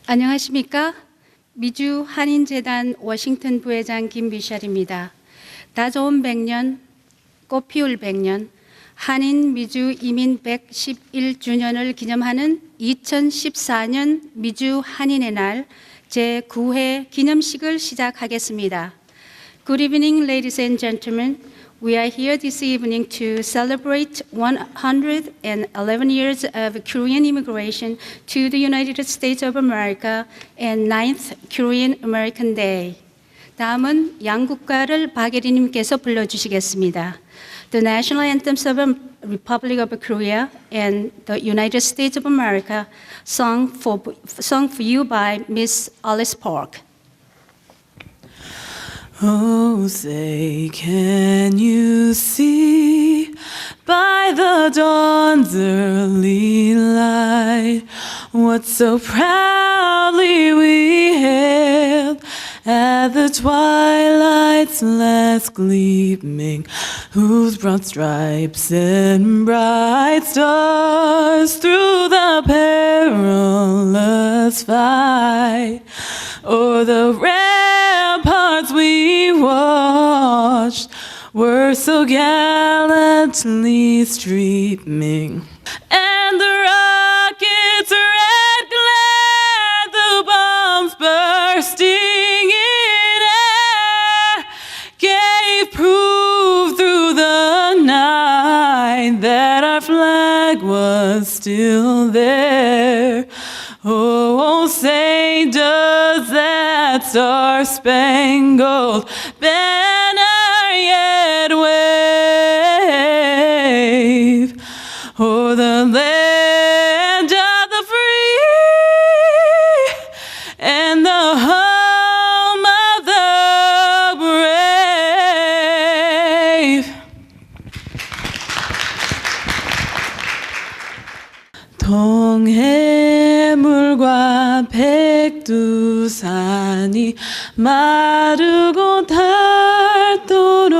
안녕하십니까? 미주 한인재단 워싱턴 부회장 김미셸입니다. 다 좋은 100년, 꽃 피울 100년, 한인 미주 이민 111주년을 기념하는 2014년 미주 한인의 날 제9회 기념식을 시작하겠습니다. Good evening, ladies and gentlemen. We are here this evening to celebrate 111 years of Korean immigration to the United States of America and 9th Korean American Day. 다음은 양국가를 박예리님께서 불러주시겠습니다. The national anthems of the Republic of Korea and the United States of America, sung for you by Miss Alice Park. Oh, say, can you see by the dawn's early light what so proudly we hailed at the twilight's last gleaming, whose broad stripes and bright stars through the perilous fight o'er the ramparts we watched were so gallantly streaming, and the rockets' red glare, the bombs bursting in air, gave proof through the night that our flag was still there. Oh, say, does that star-spangled banner yet wave o'er the land of the free and the home of the brave? 동해물과 백두산이 마르고 닳도록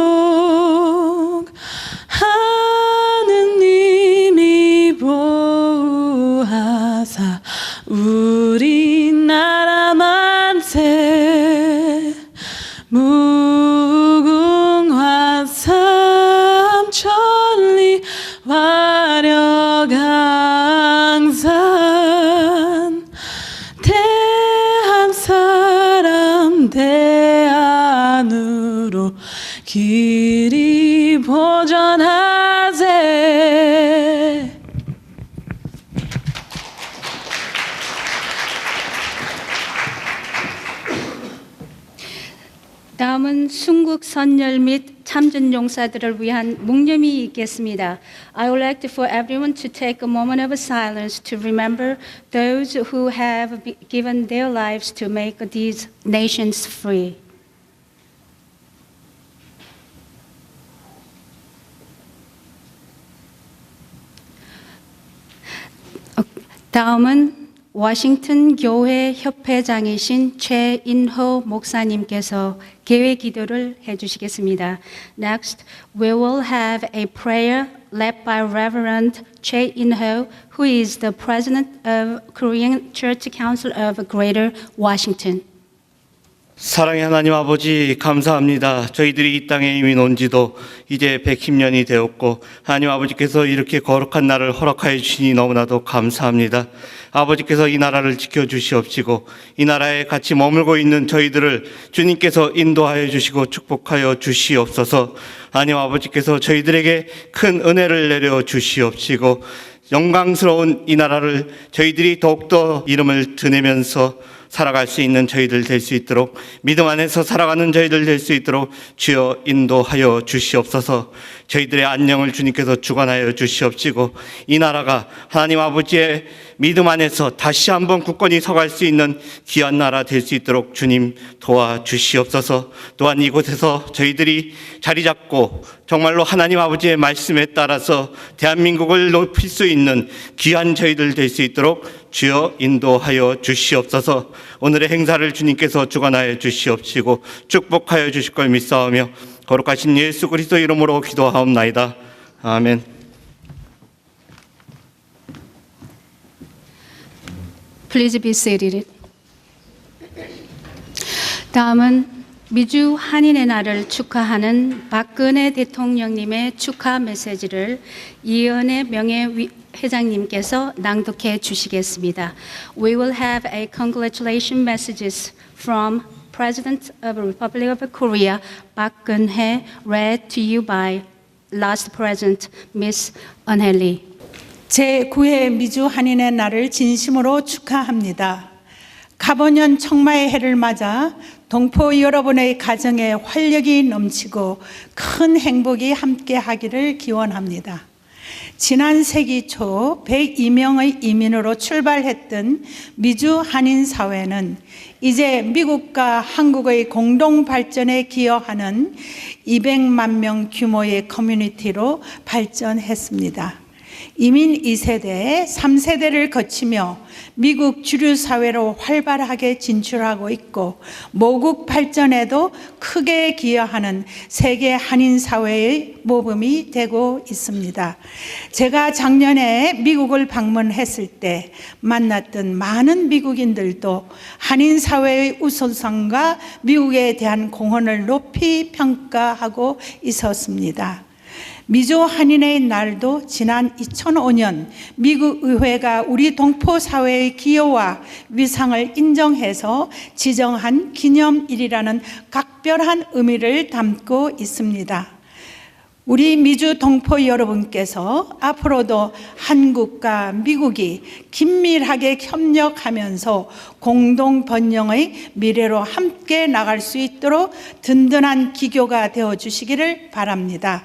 하느님이 보호하사 우리나라 만세, 무궁화 삼천리 화려강산, 대한 사람 대안으로 길이 보전하세. 다음은 순국 선열 및 참전 용사들을 위한 묵념이 있겠습니다. I would like for everyone to take a moment of silence to remember those who have given their lives to make these nations free. 다음은 워싱턴 교회 협회장이신 최인호 목사님께서 개회 기도를 해주시겠습니다. Next, we will have a prayer led by Reverend Choi In-ho, who is the president of Korean Church Council of Greater Washington. 사랑의 하나님 아버지 감사합니다. 저희들이 이 땅에 이미 온 지도 이제 110년이 되었고 하나님 아버지께서 이렇게 거룩한 날을 허락하여 주시니 너무나도 감사합니다. 아버지께서 이 나라를 지켜주시옵시고 이 나라에 같이 머물고 있는 저희들을 주님께서 인도하여 주시고 축복하여 주시옵소서. 하나님 아버지께서 저희들에게 큰 은혜를 내려 주시옵시고 영광스러운 이 나라를 저희들이 더욱더 이름을 드내면서 살아갈 수 있는 저희들 될 수 있도록, 믿음 안에서 살아가는 저희들 될 수 있도록 주여 인도하여 주시옵소서. 저희들의 안녕을 주님께서 주관하여 주시옵시고 이 나라가 하나님 아버지의 믿음 안에서 다시 한번 굳건히 서갈 수 있는 귀한 나라 될 수 있도록 주님 도와주시옵소서. 또한 이곳에서 저희들이 자리 잡고 정말로 하나님 아버지의 말씀에 따라서 대한민국을 높일 수 있는 귀한 저희들 될 수 있도록 주여 인도하여 주시옵소서. 오늘의 행사를 주님께서 주관하여 주시옵시고 축복하여 주실 걸 믿사오며 거룩하신 예수 그리스도 이름으로 기도하옵나이다. 아멘. Please be seated. 다음은 미주 한인의 날을 축하하는 박근혜 대통령님의 축하 메시지를 이은혜 명예회장님께서 낭독해 주시겠습니다. We will have a congratulation messages from President of the Republic of Korea, Park Geun-hye, read to you by last President, Miss Eun-hye Lee. 제9회 미주 한인의 날을 진심으로 축하합니다. 가보년 청마의 해를 맞아 동포 여러분의 가정에 활력이 넘치고 큰 행복이 함께하기를 기원합니다. 지난 세기 초 102명의 이민으로 출발했던 미주 한인 사회는 이제 미국과 한국의 공동 발전에 기여하는 200만 명 규모의 커뮤니티로 발전했습니다. 이민 2세대, 3세대를 거치며 미국 주류 사회로 활발하게 진출하고 있고 모국 발전에도 크게 기여하는 세계 한인 사회의 모범이 되고 있습니다. 제가 작년에 미국을 방문했을 때 만났던 많은 미국인들도 한인 사회의 우수성과 미국에 대한 공헌을 높이 평가하고 있었습니다. 미주 한인의 날도 지난 2005년 미국 의회가 우리 동포 사회의 기여와 위상을 인정해서 지정한 기념일이라는 각별한 의미를 담고 있습니다. 우리 미주 동포 여러분께서 앞으로도 한국과 미국이 긴밀하게 협력하면서 공동 번영의 미래로 함께 나갈 수 있도록 든든한 기교가 되어 주시기를 바랍니다.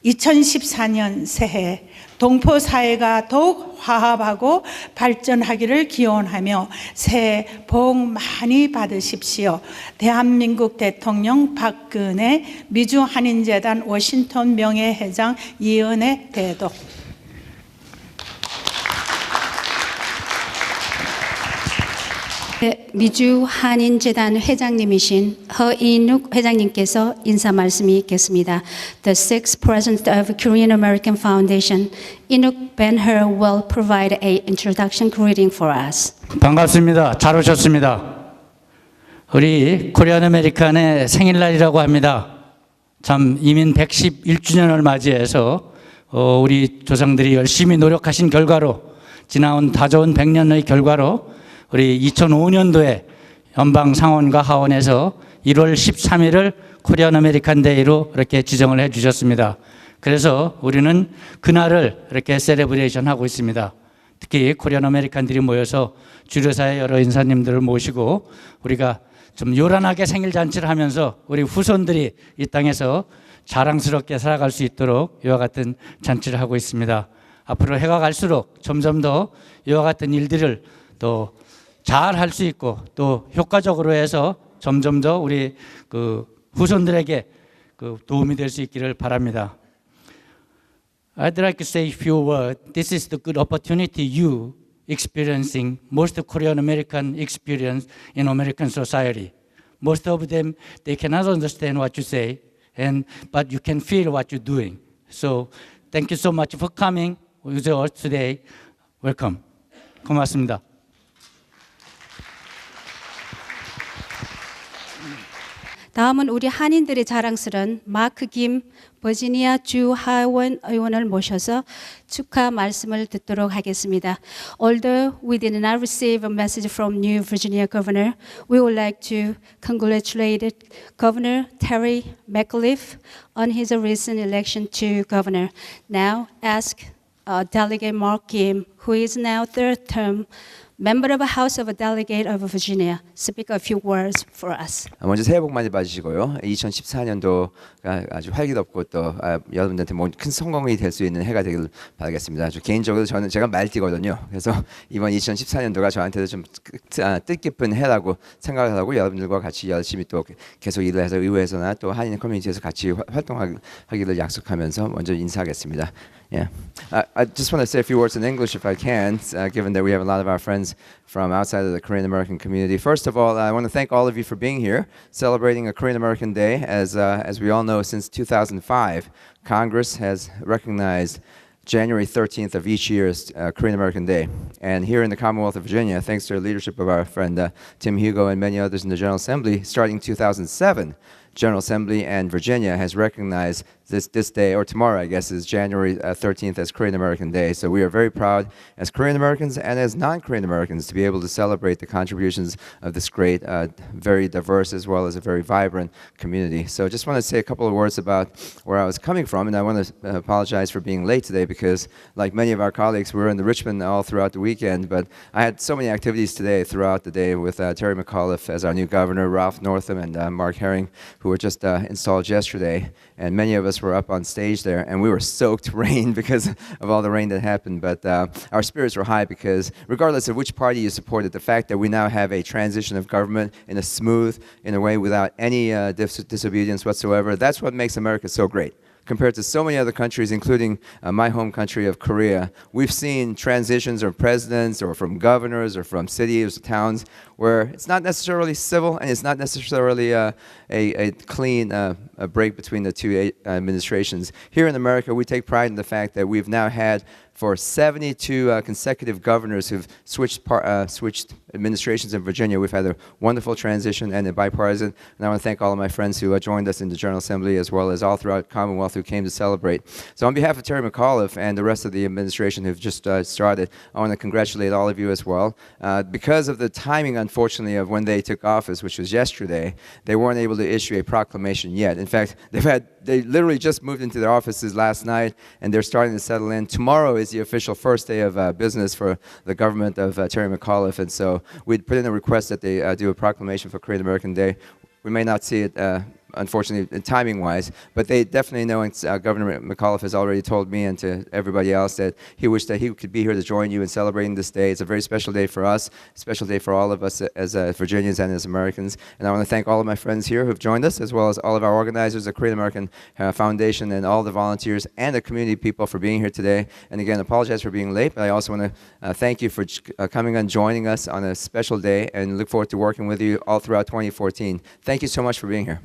2014년 새해 동포 사회가 더욱 화합하고 발전하기를 기원하며 새해 복 많이 받으십시오. 대한민국 대통령 박근혜, 미주 한인재단 워싱턴 명예회장 이은혜 대독. 미주 한인재단 회장님이신 허인욱 회장님께서 인사 말씀이 있겠습니다. The sixth president of Korean American Foundation, Inuk Ben-hur, will provide a introduction greeting for us. 반갑습니다. 잘 오셨습니다. 우리 코리안 아메리칸의 생일날이라고 합니다. 참 이민 111주년을 맞이해서 우리 조상들이 열심히 노력하신 결과로 지나온 다좋은 100년의 결과로 우리 2005년도에 연방 상원과 하원에서 1월 13일을 코리안 아메리칸 데이로 이렇게 지정을 해 주셨습니다. 그래서 우리는 그날을 이렇게 세레브레이션 하고 있습니다. 특히 코리안 아메리칸들이 모여서 주류사회 여러 인사님들을 모시고 우리가 좀 요란하게 생일 잔치를 하면서 우리 후손들이 이 땅에서 자랑스럽게 살아갈 수 있도록 이와 같은 잔치를 하고 있습니다. 앞으로 해가 갈수록 점점 더 이와 같은 일들을 또 잘 할 수 있고 또 효과적으로 해서 점점 더 우리 후손들에게 도움이 될 수 있기를 바랍니다. I'd like to say a few words. This is the good opportunity you experiencing most Korean American experience in American society. Most of them they cannot understand what you say, but you can feel what you're doing. So thank you so much for coming with us today. Welcome. 고맙습니다. 다음은 우리 한인들의 자랑스러운 마크 김 버지니아 주 하원 의원을 모셔서 축하 말씀을 듣도록 하겠습니다. Although we did not receive a message from New Virginia Governor, we would like to congratulate Governor Terry McAuliffe on his recent election to governor. Now ask Delegate Mark Kim, who is now third term member of the House of Delegate of Virginia, speak a few words for us. 먼저 새해 복 많이 받으시고요. 2014년도가 아주 활기롭고 또 여러분들한테 큰 성공이 될 수 있는 해가 되길 바라겠습니다. 개인적으로 제가 말띠거든요. 그래서 이번 2014년도가 저한테도 좀 뜻깊은 해라고 생각을 하고 여러분들과 같이 열심히 또 계속 일을 해서 의회에서나 또 한인 커뮤니티에서 같이 활동하기를 약속하면서 먼저 인사하겠습니다. Yeah, I just want to say a few words in English if I can, given that we have a lot of our friends from outside of the Korean American community. First of all, I want to thank all of you for being here, celebrating a Korean American Day. As we all know, since 2005, Congress has recognized January 13th of each year is Korean American Day. And here in the Commonwealth of Virginia, thanks to the leadership of our friend Tim Hugo and many others in the General Assembly, starting 2007, General Assembly and Virginia has recognized this day, or tomorrow, I guess, is January 13th as Korean American Day. So we are very proud as Korean Americans and as non-Korean Americans to be able to celebrate the contributions of this great, very diverse as well as a very vibrant community. So just want to say a couple of words about where I was coming from, and I want to apologize for being late today because, like many of our colleagues, we were in Richmond all throughout the weekend, but I had so many activities today throughout the day with Terry McAuliffe as our new governor, Ralph Northam and Mark Herring, who were just installed yesterday, and many of us were up on stage there, and we were soaked rain because of all the rain that happened, but our spirits were high because regardless of which party you supported, the fact that we now have a transition of government in a way without any disobedience whatsoever, that's what makes America so great. Compared to so many other countries, including my home country of Korea, we've seen transitions of presidents or from governors or from cities or towns where it's not necessarily civil and it's not necessarily a clean break between the two administrations. Here in America, we take pride in the fact that we've now had for 72 consecutive governors who've switched administrations in Virginia. We've had a wonderful transition and a bipartisan. And I want to thank all of my friends who joined us in the General Assembly as well as all throughout Commonwealth who came to celebrate. So on behalf of Terry McAuliffe and the rest of the administration who've just started, I want to congratulate all of you as well. Because of the timing, unfortunately, of when they took office, which was yesterday, they weren't able to issue a proclamation yet. In fact, they literally just moved into their offices last night, and they're starting to settle in. Tomorrow is the official first day of business for the government of Terry McAuliffe, and so we'd put in a request that they do a proclamation for Korean American Day. We may not see it unfortunately, timing-wise, but they definitely know, and Governor McAuliffe has already told me and to everybody else that he wished that he could be here to join you in celebrating this day. It's a very special day for us, a special day for all of us as Virginians and as Americans. And I want to thank all of my friends here who've joined us, as well as all of our organizers, the Korean American Foundation, and all the volunteers and the community people for being here today. And again, apologize for being late, but I also want to thank you for coming and joining us on a special day, and look forward to working with you all throughout 2014. Thank you so much for being here.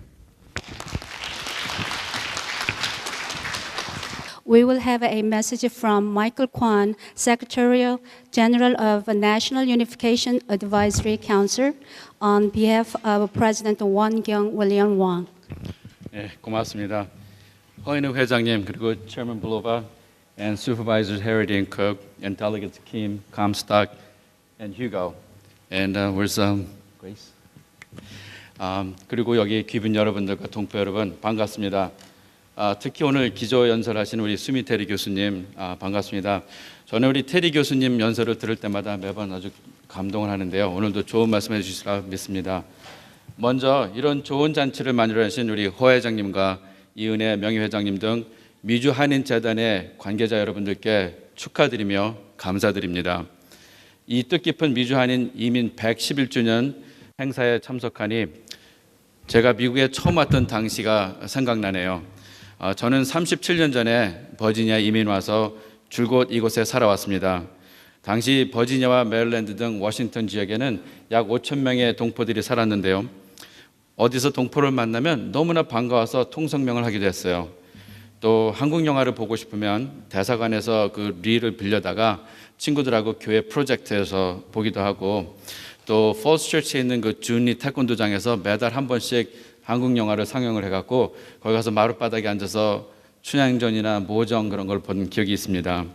We will have a message from Michael Kwan, Secretary General of National Unification Advisory Council, on behalf of President Won-kyung William Wang. 네, 고맙습니다. 허인우 회장님, 그리고 Chairman Bulova, and Supervisors Harry and Cook, and Delegates Kim, Comstock, and Hugo, and where's Grace? 그리고 여기 귀빈 여러분들과 동포 여러분 반갑습니다. 특히 오늘 기조 연설하신 우리 수미 테리 교수님 반갑습니다. 저는 우리 테리 교수님 연설을 들을 때마다 매번 아주 감동을 하는데요. 오늘도 좋은 말씀해 주시리라 믿습니다. 먼저 이런 좋은 잔치를 만들어내신 우리 허 회장님과 이은혜 명예회장님 등 미주 한인재단의 관계자 여러분들께 축하드리며 감사드립니다. 이 뜻깊은 미주 한인 이민 111주년 행사에 참석하니 제가 미국에 처음 왔던 당시가 생각나네요. 저는 37년 전에 버지니아 이민 와서 줄곧 이곳에 살아왔습니다. 당시 버지니아와 메릴랜드 등 워싱턴 지역에는 약 5천 명의 동포들이 살았는데요. 어디서 동포를 만나면 너무나 반가워서 통성명을 하기도 했어요. 또 한국 영화를 보고 싶으면 대사관에서 그 릴을 빌려다가 친구들하고 교회 프로젝트에서 보기도 하고, 또 폴스처치에 있는 그 준리 태권도장에서 매달 한 번씩 한국 영화를 상영을 해갖고 거기 가서 마룻바닥에 앉아서 춘향전이나 모정 그런 걸 본 기억이 있습니다.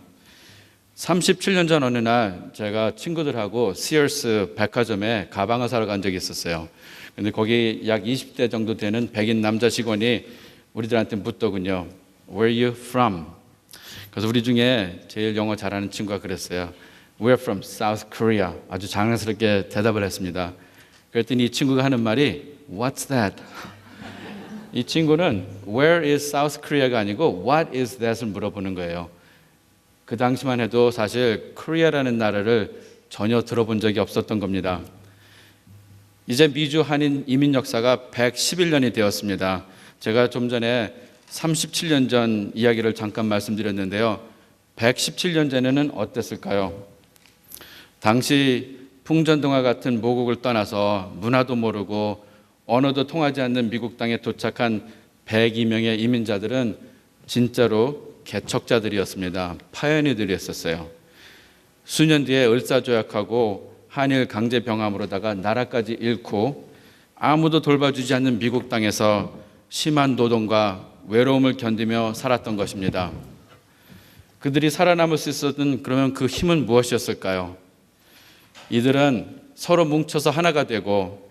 37년 전 어느 날 제가 친구들하고 시어스 백화점에 가방을 사러 간 적이 있었어요. 근데 거기 약 20대 정도 되는 백인 남자 직원이 우리들한테 묻더군요. Where are you from? 그래서 우리 중에 제일 영어 잘하는 친구가 그랬어요. We're from South Korea. 아주 장난스럽게 대답을 했습니다. 그랬더니 이 친구가 하는 말이 What's that? 이 친구는 Where is South Korea가 아니고 What is that을 물어보는 거예요. 그 당시만 해도 사실 코리아라는 나라를 전혀 들어본 적이 없었던 겁니다. 이제 미주 한인 이민 역사가 111년이 되었습니다. 제가 좀 전에 37년 전 이야기를 잠깐 말씀드렸는데요. 117년 전에는 어땠을까요? 당시 풍전등화 같은 모국을 떠나서 문화도 모르고 언어도 통하지 않는 미국 땅에 도착한 102명의 이민자들은 진짜로 개척자들이었습니다. 파이어니어들이었었어요. 수년 뒤에 을사조약하고 한일 강제 병합으로다가 나라까지 잃고 아무도 돌봐주지 않는 미국 땅에서 심한 노동과 외로움을 견디며 살았던 것입니다. 그들이 살아남을 수 있었던 그러면 그 힘은 무엇이었을까요? 이들은 서로 뭉쳐서 하나가 되고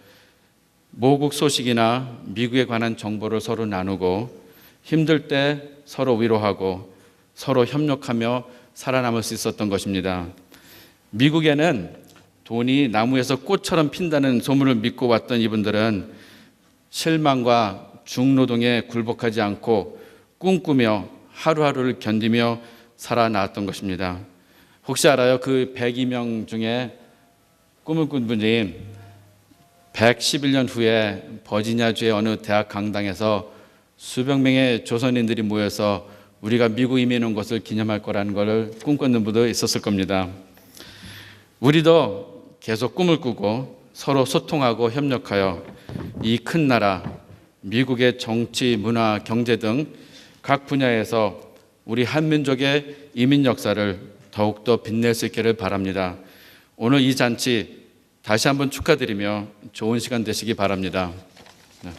모국 소식이나 미국에 관한 정보를 서로 나누고 힘들 때 서로 위로하고 서로 협력하며 살아남을 수 있었던 것입니다. 미국에는 돈이 나무에서 꽃처럼 핀다는 소문을 믿고 왔던 이분들은 실망과 중노동에 굴복하지 않고 꿈꾸며 하루하루를 견디며 살아나왔던 것입니다. 혹시 알아요? 그 102명 중에 꿈을 꾼 분이 111년 후에 버지니아주의 어느 대학 강당에서 수백 명의 조선인들이 모여서 우리가 미국 이민 온 것을 기념할 거라는 것을 꿈꾸는 분도 있었을 겁니다. 우리도 계속 꿈을 꾸고 서로 소통하고 협력하여 이 큰 나라 미국의 정치, 문화, 경제 등 각 분야에서 우리 한민족의 이민 역사를 더욱더 빛낼 수 있기를 바랍니다. 오늘 이 잔치 다시 한번 축하드리며 좋은 시간 되시기 바랍니다. 네.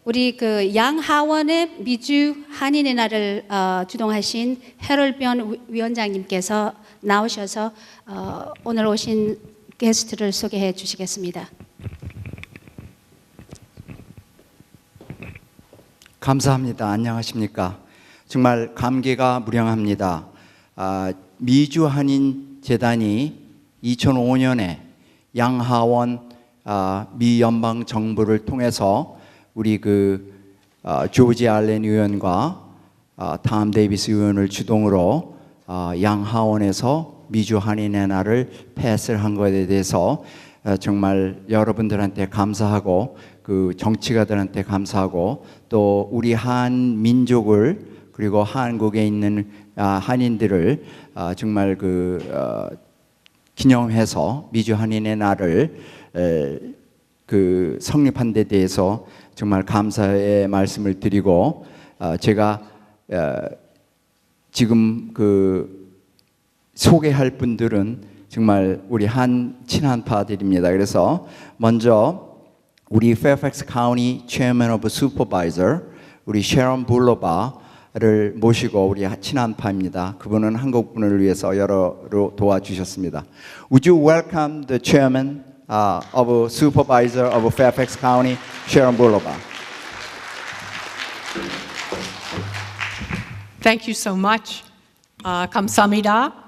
우리 그 양하원의 미주 한인의 날을 주동하신 해롤변 위원장님께서 나오셔서 오늘 오신 게스트를 소개해 주시겠습니다. 감사합니다. 안녕하십니까? 정말 감개가 무량합니다. 미주 한인 재단이 2005년에 양하원 미 연방 정부를 통해서 우리 조지 알렌 의원과 탐 데이비스 의원을 주동으로 양하원에서 미주 한인의 날을 패스를 한 것에 대해서 정말 여러분들한테 감사하고 그 정치가들한테 감사하고 또 우리 한 민족을 그리고 한국에 있는 한인들을 정말 기념해서 미주 한인의 날을 성립한 데 대해서 정말 감사의 말씀을 드리고 제가 지금 소개할 분들은 정말 우리 친한파들입니다. 그래서 먼저 우리 Fairfax County Chairman of Supervisor 우리 셰런 불로바를 모시고 우리 친한파입니다. 그분은 한국 분을 위해서 여러로 도와주셨습니다. Would you welcome the Chairman of Supervisor of Fairfax County, Sharon Bulova? Thank you so much. 감사합니다.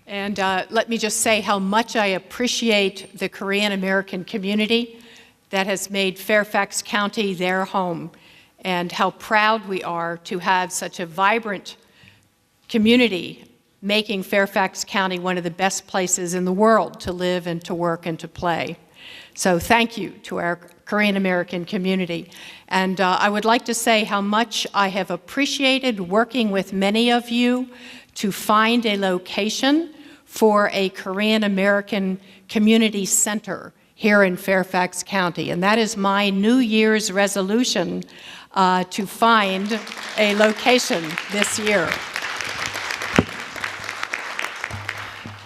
And let me just say how much I appreciate the Korean American community that has made Fairfax County their home, and how proud we are to have such a vibrant community making Fairfax County one of the best places in the world to live and to work and to play. So thank you to our Korean American community. And I would like to say how much I have appreciated working with many of you to find a location for a Korean American community center here in Fairfax County. And that is my New Year's resolution to find a location this year.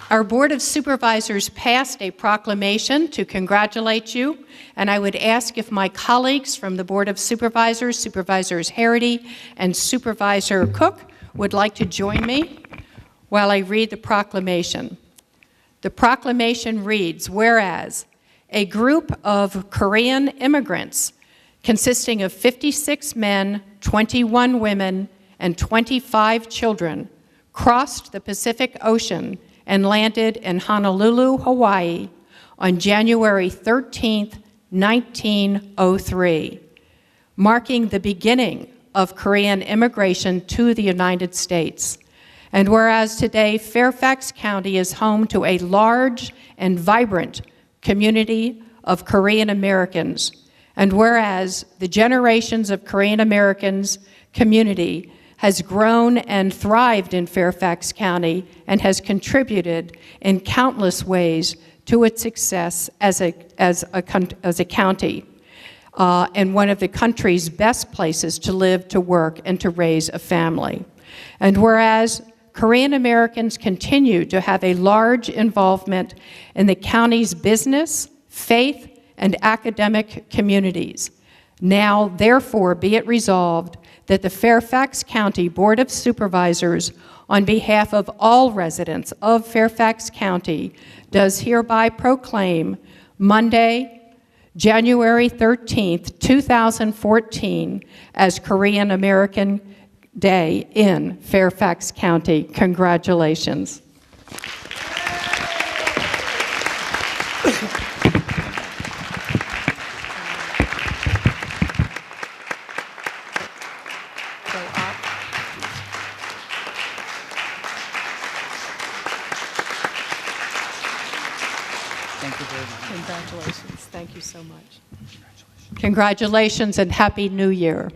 Our Board of Supervisors passed a proclamation to congratulate you, and I would ask if my colleagues from the Board of Supervisors, Supervisors Harity and Supervisor Cook, would like to join me while I read the proclamation. The proclamation reads, whereas a group of Korean immigrants consisting of 56 men, 21 women, and 25 children crossed the Pacific Ocean and landed in Honolulu, Hawaii on January 13, 1903, marking the beginning of Korean immigration to the United States. And whereas today Fairfax County is home to a large and vibrant community of Korean Americans, and whereas the generations of Korean Americans community has grown and thrived in Fairfax County and has contributed in countless ways to its success as a county. and one of the country's best places to live, to work, and to raise a family. And whereas Korean Americans continue to have a large involvement in the county's business, faith, and academic communities, now therefore be it resolved that the Fairfax County Board of Supervisors, on behalf of all residents of Fairfax County, does hereby proclaim Monday, January 13th, 2014, as Korean American Day in Fairfax County. Congratulations. Congratulations. Thank you so much. Congratulations and Happy New Year.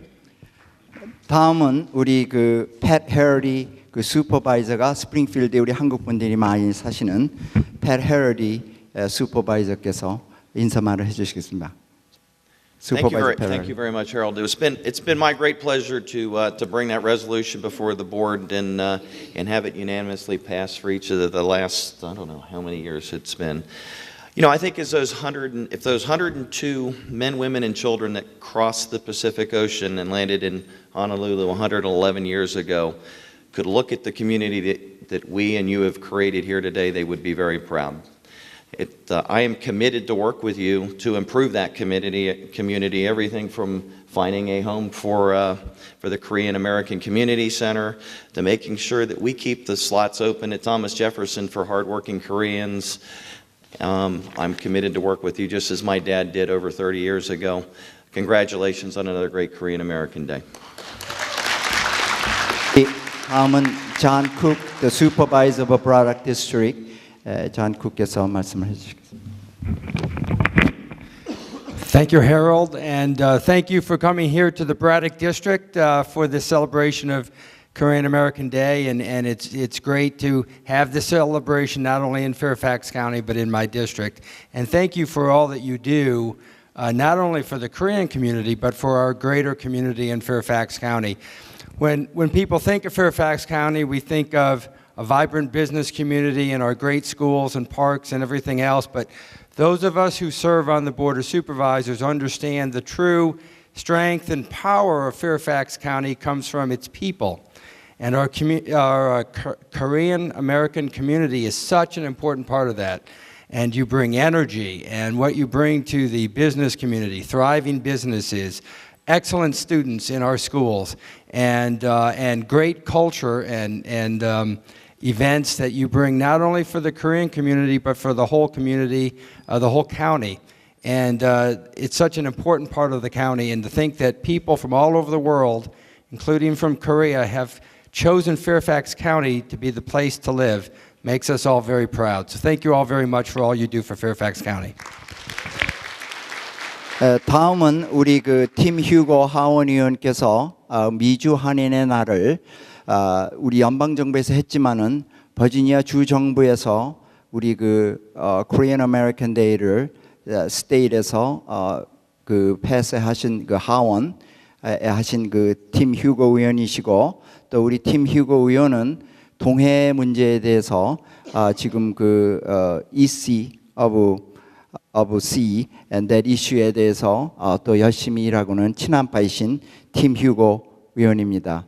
다음은 우리 그 팻 헤러디 그 슈퍼바이저가 스프링필드에 우리 한국 분들이 많이 사시는 팻 헤러디 슈퍼바이저께서 인사말을 해주시겠습니다. Thank you very much, Harold. It's been my great pleasure to bring that resolution before the board and have it unanimously passed for each of the last, I don't know how many years it's been. You know, I think if those 102 men, women, and children that crossed the Pacific Ocean and landed in Honolulu 111 years ago could look at the community that we and you have created here today, they would be very proud. I am committed to work with you to improve that community, everything from finding a home for the Korean American Community Center, to making sure that we keep the slots open at Thomas Jefferson for hardworking Koreans. I'm committed to work with you just as my dad did over 30 years ago. Congratulations on another great Korean American Day. 다음은 John Cook, the Supervisor of Braddock District. John Cook께서 말씀을 해주시겠습니다. Thank you, Harold, and thank you for coming here to the Braddock District for the celebration of Korean American Day, and it's great to have this celebration not only in Fairfax County but in my district. And thank you for all that you do, not only for the Korean community but for our greater community in Fairfax County. When people think of Fairfax County, we think of a vibrant business community and our great schools and parks and everything else, but those of us who serve on the Board of Supervisors understand the true strength and power of Fairfax County comes from its people. And our Korean American community is such an important part of that. And you bring energy, and what you bring to the business community, thriving businesses, excellent students in our schools, and great culture and events that you bring not only for the Korean community but for the whole community, the whole county. And it's such an important part of the county, and to think that people from all over the world, including from Korea, have chosen Fairfax County to be the place to live makes us all very proud. So thank you all very much for all you do for Fairfax County. 다음은 우리 그 팀 휴고 하원 의원께서 미주 한인의 날을 우리 연방 정부에서 했지만은 버지니아 주 정부에서 우리 그 Korean American Day를 스테이트에서 그 패스하신 그 하원 하신 그 팀 휴고 의원이시고, 또 우리 팀 휴고 의원은 동해 문제에 대해서 지금 그 EC of C and that issue에 대해서 또 열심히 일하고는 친한파이신 팀 휴고 의원입니다.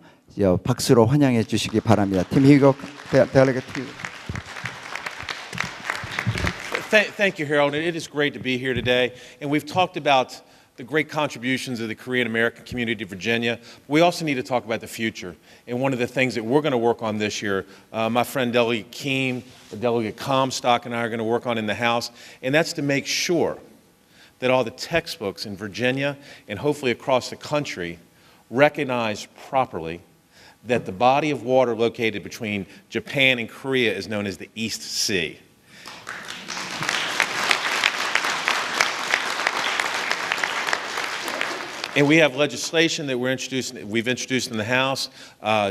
박수로 환영해 주시기 바랍니다. 팀 휴고 delegate. Thank you, Harold. It is great to be here today, and we've talked about the great contributions of the Korean American community of Virginia. We also need to talk about the future. And one of the things that we're going to work on this year, my friend Delegate Keem, Delegate Comstock, and I are going to work on in the House, and that's to make sure that all the textbooks in Virginia and hopefully across the country recognize properly that the body of water located between Japan and Korea is known as the East Sea. And we have legislation that we've introduced in the House.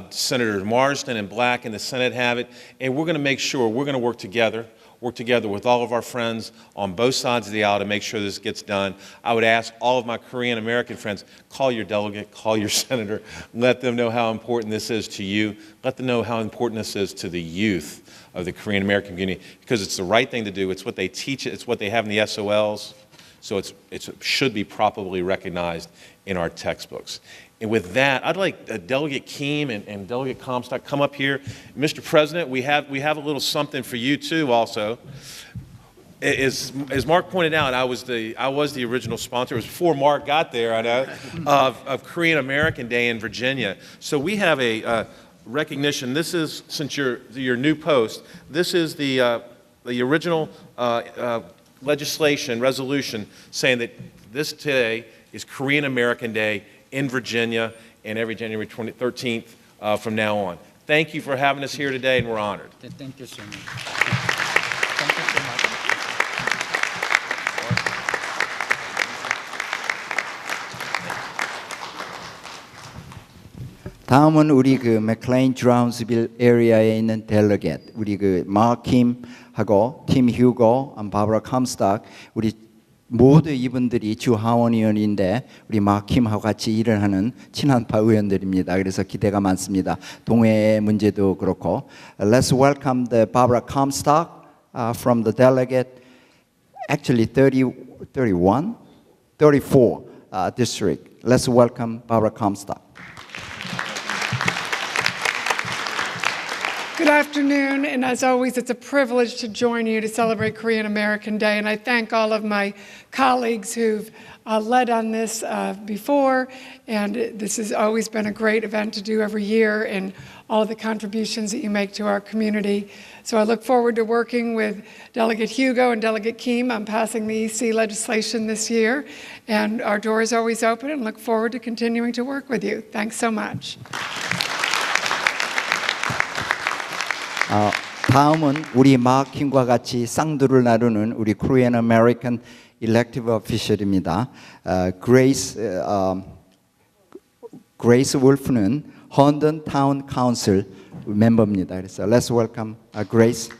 Senator Marsden and Black in the Senate have it. And we're going to make sure, we're going to work together with all of our friends on both sides of the aisle to make sure this gets done. I would ask all of my Korean American friends, call your delegate, call your senator, let them know how important this is to you. Let them know how important this is to the youth of the Korean American community, because it's the right thing to do. It's what they teach, it's what they have in the SOLs. So it should be properly recognized in our textbooks. And with that, I'd like Delegate Keim and Delegate Comstock come up here. Mr. President, we have a little something for you too also. As Mark pointed out, I was the original sponsor. It was before Mark got there, I know, of Korean American Day in Virginia. So we have a recognition. This is, since your new post, this is the original resolution saying that this today is Korean American Day in Virginia, and every January 13th from now on. Thank you for having us here today, and we're honored. Thank you so much. Thank you so much. 다음은 우리 그 맥클레인 브라운스빌 에리아에 있는 델러겟, 우리 그 마킴하고 팀 휴고, 바브라 컴스탁, 우리 모두 이분들이 주 하원의원인데 우리 마킴하고 같이 일을 하는 친한파 의원들입니다. 그래서 기대가 많습니다. 동해 문제도 그렇고. Let's welcome the Barbara Comstock from the delegate, actually 34 district. Let's welcome Barbara Comstock. Good afternoon, and as always, it's a privilege to join you to celebrate Korean American Day, and I thank all of my colleagues who've led on this before, and this has always been a great event to do every year, and all of the contributions that you make to our community. So I look forward to working with Delegate Hugo and Delegate Keim on passing the EC legislation this year, and our door is always open, and look forward to continuing to work with you. Thanks so much. 다음은 우리 마킴과 같이 쌍두를 나누는 우리 Korean American Elective Official입니다. Grace Wolf는 Herndon Town Council 멤버입니다. 그래서 let's welcome Grace.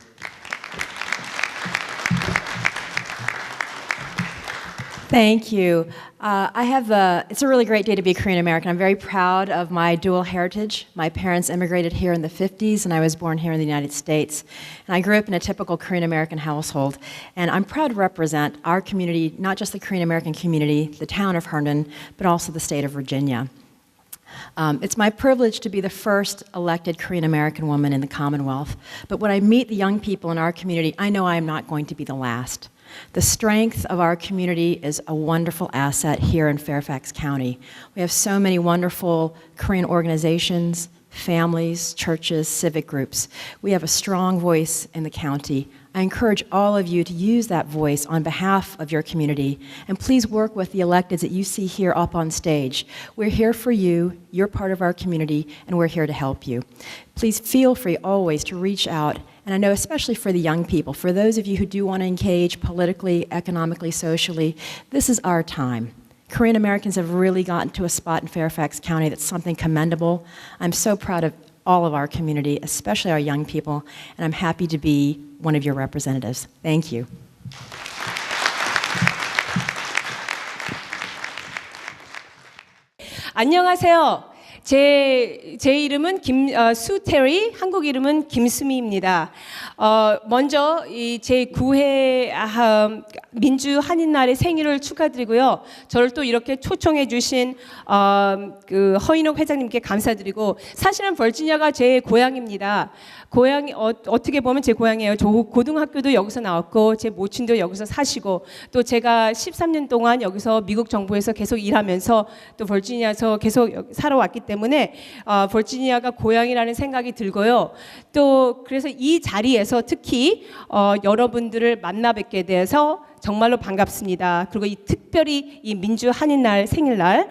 Thank you. It's a really great day to be Korean American. I'm very proud of my dual heritage. My parents immigrated here in the 50s, and I was born here in the United States. And I grew up in a typical Korean American household. And I'm proud to represent our community, not just the Korean American community, the town of Herndon, but also the state of Virginia. It's my privilege to be the first elected Korean American woman in the Commonwealth. But when I meet the young people in our community, I know I am not going to be the last. The strength of our community is a wonderful asset here in Fairfax County. We have so many wonderful Korean organizations, families, churches, civic groups. We have a strong voice in the county. I encourage all of you to use that voice on behalf of your community, and please work with the electeds that you see here up on stage. We're here for you, you're part of our community, and we're here to help you. Please feel free always to reach out, and I know especially for the young people, for those of you who do want to engage politically, economically, socially, this is our time. Korean Americans have really gotten to a spot in Fairfax County that's something commendable. I'm so proud of all of our community, especially our young people, and I'm happy to be one of your representatives. Thank you. 안녕하세요. 제 이름은 수테리, 한국 이름은 김수미입니다. 먼저 이 제9회 민주 한인날의 생일을 축하드리고요. 저를 또 이렇게 초청해 주신 그 허인옥 회장님께 감사드리고, 사실은 버지니아가 제 고향입니다. 고향이 어떻게 보면 제 고향이에요. 저 고등학교도 여기서 나왔고 제 모친도 여기서 사시고, 또 제가 13년 동안 여기서 미국 정부에서 계속 일하면서 또 버지니아에서 계속 살아왔기 때문에 버지니아가 고향이라는 생각이 들고요. 또 그래서 이 자리에서 특히 여러분들을 만나 뵙게 돼서 정말로 반갑습니다. 그리고 특별히 이 민주 한인날 생일날,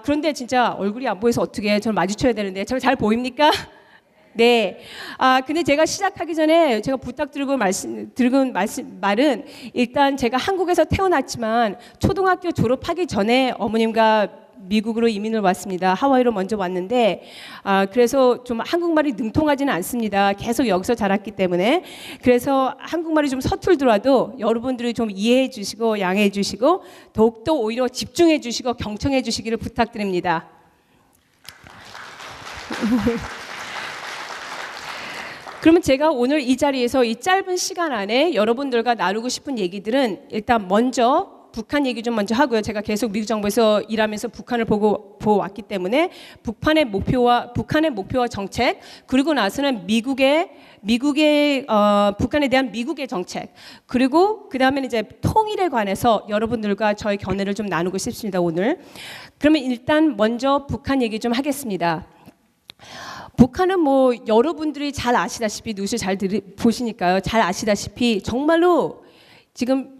그런데 진짜 얼굴이 안 보여서 어떻게 저를 마주쳐야 되는데, 저 잘 보입니까? 네. 근데 제가 시작하기 전에 제가 부탁드리고 말은, 일단 제가 한국에서 태어났지만 초등학교 졸업하기 전에 어머님과 미국으로 이민을 왔습니다. 하와이로 먼저 왔는데 그래서 좀 한국말이 능통하지는 않습니다. 계속 여기서 자랐기 때문에. 그래서 한국말이 좀 서툴더라도 여러분들이 좀 이해해 주시고 양해해 주시고 더욱더 오히려 집중해 주시고 경청해 주시기를 부탁드립니다. 그러면 제가 오늘 이 자리에서 이 짧은 시간 안에 여러분들과 나누고 싶은 얘기들은 일단 먼저 북한 얘기 좀 먼저 하고요. 제가 계속 미국 정부에서 일하면서 북한을 보았기 때문에 북한의 목표와 정책, 그리고 나서는 미국의 북한에 대한 미국의 정책, 그리고 그 다음에는 이제 통일에 관해서 여러분들과 저의 견해를 좀 나누고 싶습니다. 오늘. 그러면 일단 먼저 북한 얘기 좀 하겠습니다. 북한은 뭐 여러분들이 잘 아시다시피 뉴스 잘 보시니까요. 잘 아시다시피 정말로 지금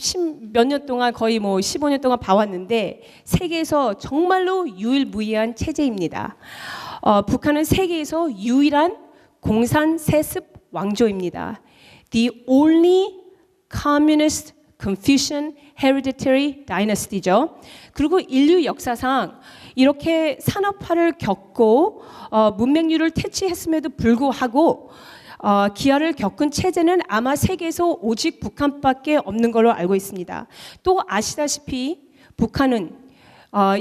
몇 년 동안 거의 뭐 15년 동안 봐왔는데 세계에서 정말로 유일무이한 체제입니다. 북한은 세계에서 유일한 공산 세습 왕조입니다. The only communist Confucian hereditary dynasty죠. 그리고 인류 역사상 이렇게 산업화를 겪고 문맹률을 퇴치했음에도 불구하고 기아를 겪은 체제는 아마 세계에서 오직 북한밖에 없는 걸로 알고 있습니다. 또 아시다시피 북한은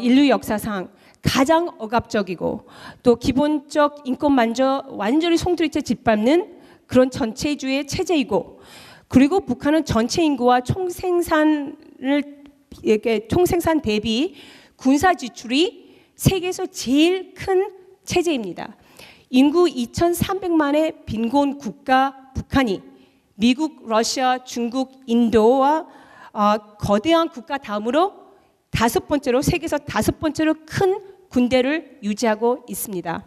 인류 역사상 가장 억압적이고 또 기본적 인권만저 완전히 송두리째 짓밟는 그런 전체주의 체제이고, 그리고 북한은 전체 인구와 총생산 대비 군사 지출이 세계에서 제일 큰 체제입니다. 인구 2,300만의 빈곤 국가 북한이 미국, 러시아, 중국, 인도와 거대한 국가 다음으로 세계에서 다섯 번째로 큰 군대를 유지하고 있습니다.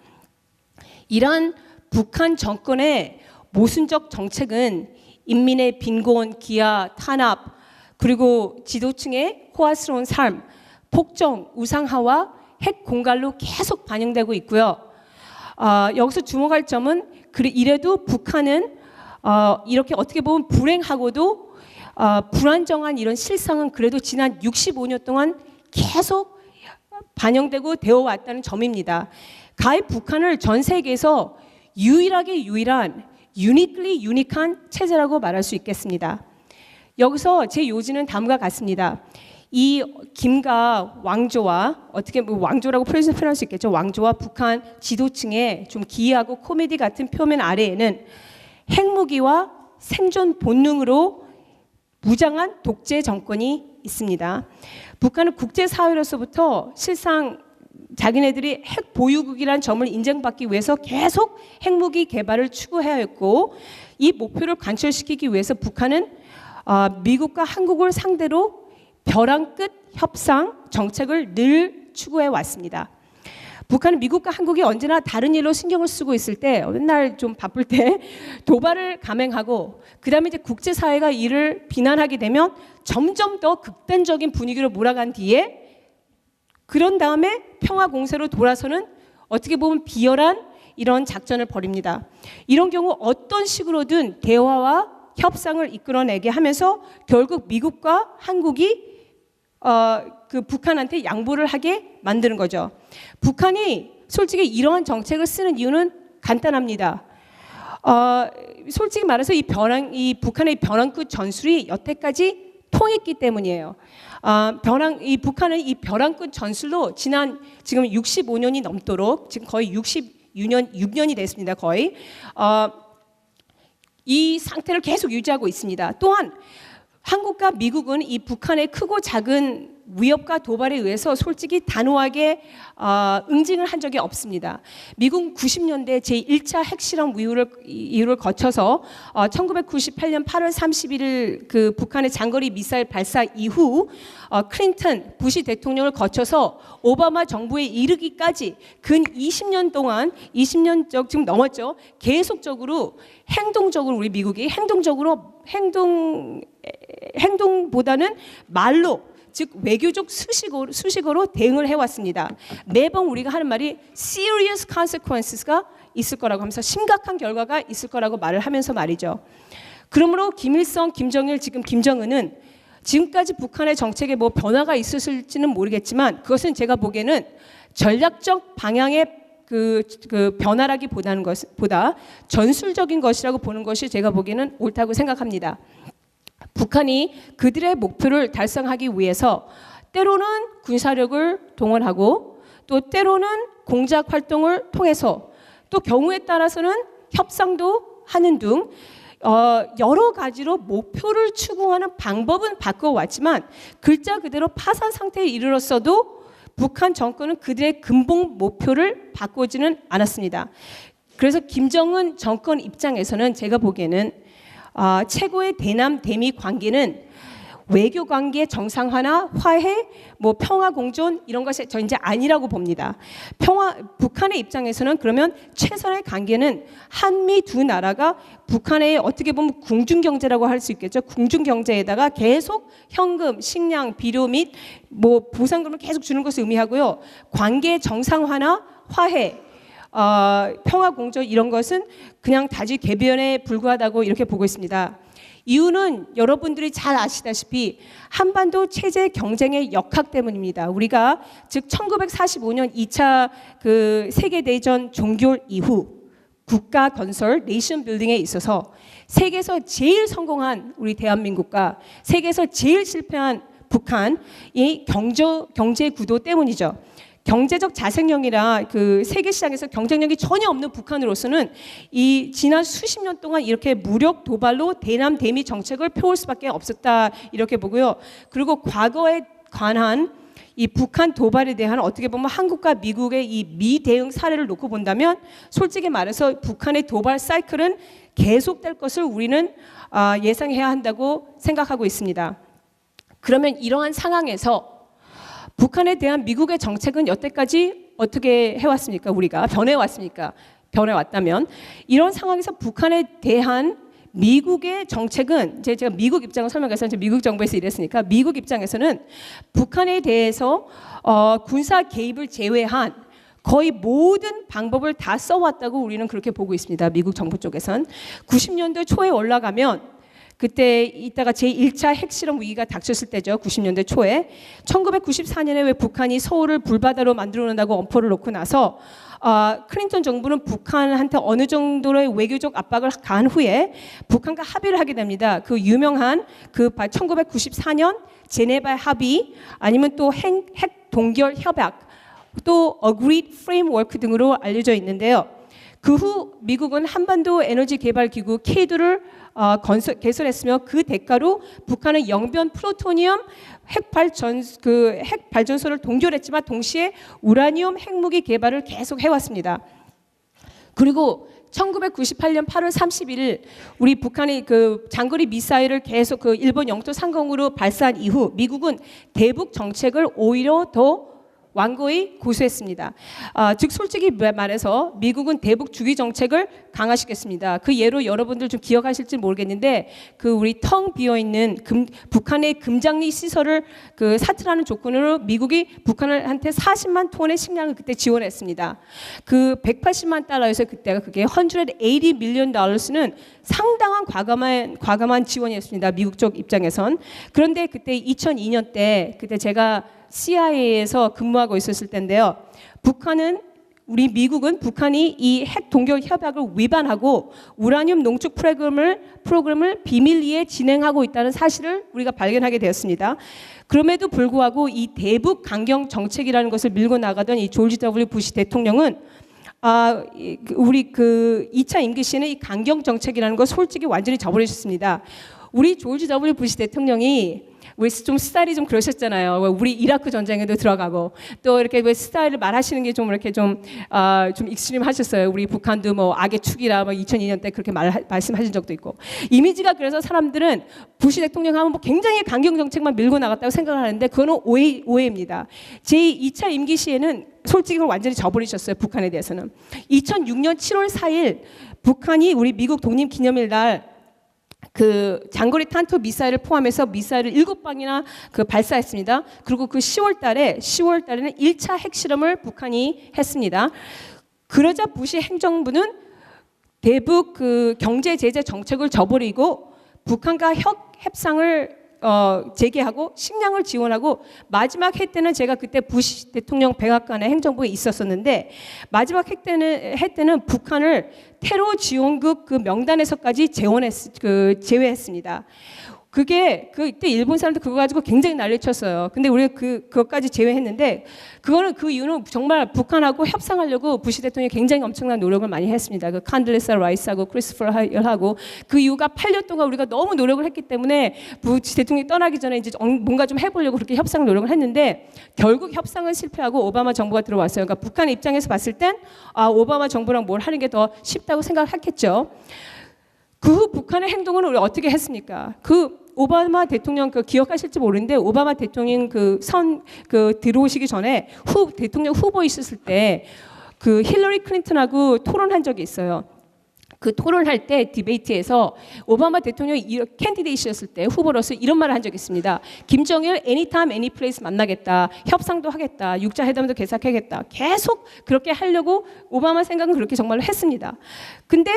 이러한 북한 정권의 모순적 정책은 인민의 빈곤, 기아, 탄압, 그리고 지도층의 호화스러운 삶, 폭정, 우상화와 핵 공갈로 계속 반영되고 있고요. 여기서 주목할 점은 이래도 북한은 이렇게 어떻게 보면 불행하고도 불안정한 이런 실상은 그래도 지난 65년 동안 계속 반영되고 되어 왔다는 점입니다. 가히 북한을 전 세계에서 유일하게 유일한 uniquely 유니크한 체제라고 말할 수 있겠습니다. 여기서 제 요지는 다음과 같습니다. 이 김가 왕조와 어떻게 뭐 왕조라고 표현할 수 있겠죠. 왕조와 북한 지도층의 좀 기이하고 코미디 같은 표면 아래에는 핵무기와 생존 본능으로 무장한 독재 정권이 있습니다. 북한은 국제사회로서부터 실상 자기네들이 핵 보유국이라는 점을 인정받기 위해서 계속 핵무기 개발을 추구해왔고, 이 목표를 관철시키기 위해서 북한은 미국과 한국을 상대로 벼랑 끝 협상 정책을 늘 추구해 왔습니다. 북한은 미국과 한국이 언제나 다른 일로 신경을 쓰고 있을 때, 맨날 좀 바쁠 때 도발을 감행하고, 그 다음에 이제 국제사회가 이를 비난하게 되면 점점 더 극단적인 분위기로 몰아간 뒤에, 그런 다음에 평화 공세로 돌아서는 어떻게 보면 비열한 이런 작전을 벌입니다. 이런 경우 어떤 식으로든 대화와 협상을 이끌어내게 하면서 결국 미국과 한국이 그 북한한테 양보를 하게 만드는 거죠. 북한이 솔직히 이러한 정책을 쓰는 이유는 간단합니다. 솔직히 말해서 이 북한의 벼랑 끝 전술이 여태까지 통했기 때문이에요. 북한은 이 벼랑 끝 전술로 지금 65년이 넘도록, 지금 거의 6년이 됐습니다. 거의 이 상태를 계속 유지하고 있습니다. 또한 한국과 미국은 이 북한의 크고 작은 위협과 도발에 의해서 솔직히 단호하게 응징을 한 적이 없습니다. 미국은 90년대 제1차 핵실험 이후를 거쳐서 1998년 8월 31일 그 북한의 장거리 미사일 발사 이후 클린턴, 부시 대통령을 거쳐서 오바마 정부에 이르기까지 근 20년 동안, 20년 지금 넘었죠. 계속적으로 행동적으로 우리 미국이 행동보다는 말로, 즉 외교적 수식어로 대응을 해왔습니다. 매번 우리가 하는 말이 serious consequences가 있을 거라고 하면서, 심각한 결과가 있을 거라고 말을 하면서 말이죠. 그러므로 김일성, 김정일, 지금 김정은은 지금까지 북한의 정책에 뭐 변화가 있었을지는 모르겠지만 그것은 제가 보기에는 전략적 방향의 그 변화라기보다는 보다 전술적인 것이라고 보는 것이 제가 보기에는 옳다고 생각합니다. 북한이 그들의 목표를 달성하기 위해서 때로는 군사력을 동원하고 또 때로는 공작 활동을 통해서 또 경우에 따라서는 협상도 하는 등 여러 가지로 목표를 추구하는 방법은 바꿔왔지만 글자 그대로 파산 상태에 이르렀어도 북한 정권은 그들의 근본 목표를 바꾸지는 않았습니다. 그래서 김정은 정권 입장에서는 제가 보기에는 최고의 대남 대미 관계는 외교 관계 정상화나 화해, 뭐 평화 공존 이런 것이 저 이제 아니라고 봅니다. 북한의 입장에서는 그러면 최선의 관계는 한미 두 나라가 북한의 어떻게 보면 궁중 경제라고 할 수 있겠죠. 궁중 경제에다가 계속 현금, 식량, 비료 및 뭐 보상금을 계속 주는 것을 의미하고요. 관계 정상화나 화해, 평화 공존 이런 것은 그냥 다지 궤변에 불과하다고 이렇게 보고 있습니다. 이유는 여러분들이 잘 아시다시피 한반도 체제 경쟁의 역학 때문입니다. 우리가 즉 1945년 2차 그 세계대전 종결 이후 국가 건설, 네이션 빌딩에 있어서 세계에서 제일 성공한 우리 대한민국과 세계에서 제일 실패한 북한의 경제 구도 때문이죠. 경제적 자생력이라 그 세계 시장에서 경쟁력이 전혀 없는 북한으로서는 이 지난 수십 년 동안 이렇게 무력 도발로 대남 대미 정책을 펴올 수밖에 없었다 이렇게 보고요. 그리고 과거에 관한 이 북한 도발에 대한 어떻게 보면 한국과 미국의 이 미대응 사례를 놓고 본다면 솔직히 말해서 북한의 도발 사이클은 계속될 것을 우리는 예상해야 한다고 생각하고 있습니다. 그러면 이러한 상황에서 북한에 대한 미국의 정책은 여태까지 어떻게 해왔습니까? 우리가 변해왔습니까? 변해왔다면 이런 상황에서 북한에 대한 미국의 정책은 제가 미국 입장을 설명해서 미국 정부에서 일했으니까 미국 입장에서는 북한에 대해서 군사 개입을 제외한 거의 모든 방법을 다 써왔다고 우리는 그렇게 보고 있습니다. 미국 정부 쪽에선 90년대 초에 올라가면 그때 이따가 제1차 핵실험 위기가 닥쳤을 때죠. 90년대 초에 1994년에 왜 북한이 서울을 불바다로 만들어 놓는다고 엄포를 놓고 나서 클린턴 정부는 북한한테 어느 정도의 외교적 압박을 가한 후에 북한과 합의를 하게 됩니다. 그 유명한 그 1994년 제네바 합의 아니면 또 핵 동결 협약 또 Agreed Framework 등으로 알려져 있는데요. 그 후 미국은 한반도 에너지 개발 기구 K2를 개설했으며 그 대가로 북한은 영변 플루토늄 핵 발전소를 동결했지만 동시에 우라늄 핵무기 개발을 계속 해왔습니다. 그리고 1998년 8월 31일 우리 북한이 그 장거리 미사일을 계속 그 일본 영토 상공으로 발사한 이후 미국은 대북 정책을 오히려 더 완고히 고수했습니다. 즉 솔직히 말해서 미국은 대북 주기 정책을 강화시켰습니다. 그 예로 여러분들 좀 기억하실지 모르겠는데 그 우리 텅 비어 있는 북한의 금장리 시설을 그 사퇴하는 조건으로 미국이 북한한테 40만 톤의 식량을 그때 지원했습니다. 그 180만 달러에서 그때가 그게 180 밀리언 달러스는 상당한 과감한 지원이었습니다. 미국 쪽 입장에선. 그런데 그때 2002년 때 그때 제가 CIA에서 근무하고 있었을 때인데요. 우리 미국은 북한이 이 핵 동결 협약을 위반하고 우라늄 농축 프로그램을 비밀리에 진행하고 있다는 사실을 우리가 발견하게 되었습니다. 그럼에도 불구하고 이 대북 강경 정책이라는 것을 밀고 나가던 이 조지 W 부시 대통령은 우리 그 2차 임기 시에는 이 강경 정책이라는 거 솔직히 완전히 저버리셨습니다. 우리 조지 W 부시 대통령이 왜 좀 스타일이 좀 그러셨잖아요. 우리 이라크 전쟁에도 들어가고 또 이렇게 왜 스타일을 말하시는 게 좀 이렇게 좀 익스트림 하셨어요. 우리 북한도 뭐 악의 축이라 뭐 2002년 때 그렇게 말씀하신 적도 있고 이미지가 그래서 사람들은 부시 대통령 하면 뭐 굉장히 강경 정책만 밀고 나갔다고 생각을 하는데 그거는 오해입니다. 제2차 임기 시에는 솔직히 완전히 저버리셨어요. 북한에 대해서는 2006년 7월 4일 북한이 우리 미국 독립기념일 날 그 장거리 탄도 미사일을 포함해서 미사일을 7방이나 그 발사했습니다. 그리고 그 10월 달에는 1차 핵실험을 북한이 했습니다. 그러자 부시 행정부는 대북 그 경제 제재 정책을 저버리고 북한과 협상을 재개하고 식량을 지원하고 마지막 해 때는 제가 그때 부시 대통령 백악관의 행정부에 있었었는데 마지막 해 때는 북한을 테러 지원국 그 명단에서까지 제외했습니다. 그때 일본 사람들 그거 가지고 굉장히 난리쳤어요. 근데 우리가 그것까지 제외했는데 그 이유는 정말 북한하고 협상하려고 부시 대통령이 굉장히 엄청난 노력을 많이 했습니다. 그 칸들레사 라이스하고 크리스토퍼 하일하고 그 이유가 8년 동안 우리가 너무 노력을 했기 때문에 부시 대통령이 떠나기 전에 이제 뭔가 좀 해보려고 그렇게 협상 노력을 했는데 결국 협상은 실패하고 오바마 정부가 들어왔어요. 그러니까 북한 입장에서 봤을 땐 오바마 정부랑 뭘 하는 게 더 쉽다고 생각을 했겠죠. 그 후 북한의 행동은 우리 어떻게 했습니까? 오바마 대통령 기억하실지 모르는데 오바마 대통령 들어오시기 전에 대통령 후보 있었을 때 힐러리 클린턴하고 토론한 적이 있어요. 그 토론할 때 디베이트에서 오바마 대통령이 캔디데이트였을 때 후보로서 이런 말을 한 적이 있습니다. 김정일 anytime, anyplace 만나겠다. 협상도 하겠다. 육자회담도 계속하겠다. 계속 그렇게 하려고 오바마 생각은 그렇게 정말로 했습니다. 근데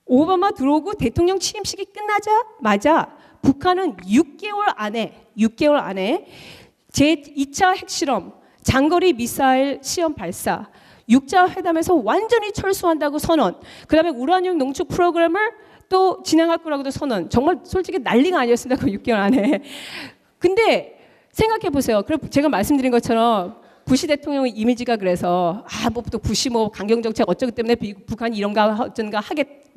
오바마 들어오고 대통령 취임식이 끝나자마자 북한은 6개월 안에 제2차 핵실험, 장거리 미사일 시험 발사, 육자회담에서 완전히 철수한다고 선언, 그 다음에 우라늄 농축 프로그램을 또 진행할 거라고도 선언. 정말 솔직히 난리가 아니었습니다. 그 6개월 안에. 근데 생각해 보세요. 그럼 제가 말씀드린 것처럼 부시 대통령의 이미지가 그래서 또 부시 강경 정책 어쩌기 때문에 북한이 이런가 어쩐가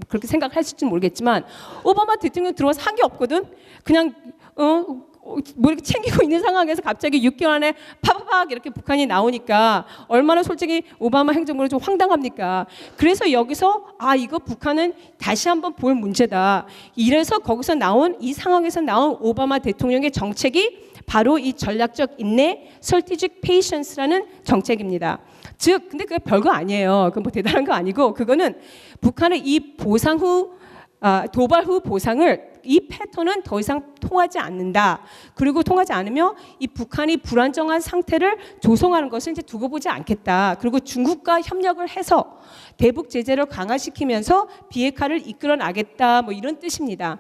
그렇게 생각하실지 모르겠지만 오바마 대통령 들어와서 한 게 없거든. 그냥 뭐 이렇게 챙기고 있는 상황에서 갑자기 6개월 안에 파파팍 이렇게 북한이 나오니까 얼마나 솔직히 오바마 행정부는 좀 황당합니까? 그래서 여기서 이거 북한은 다시 한번 볼 문제다. 이래서 거기서 이 상황에서 나온 오바마 대통령의 정책이 바로 이 전략적 인내, strategic patience라는 정책입니다. 즉, 근데 그게 별거 아니에요. 뭐 대단한 거 아니고 그거는 북한의 이 도발 후 보상을 이 패턴은 더 이상 통하지 않는다. 그리고 통하지 않으며 이 북한이 불안정한 상태를 조성하는 것을 이제 두고 보지 않겠다. 그리고 중국과 협력을 해서 대북 제재를 강화시키면서 비핵화를 이끌어 나겠다. 뭐 이런 뜻입니다.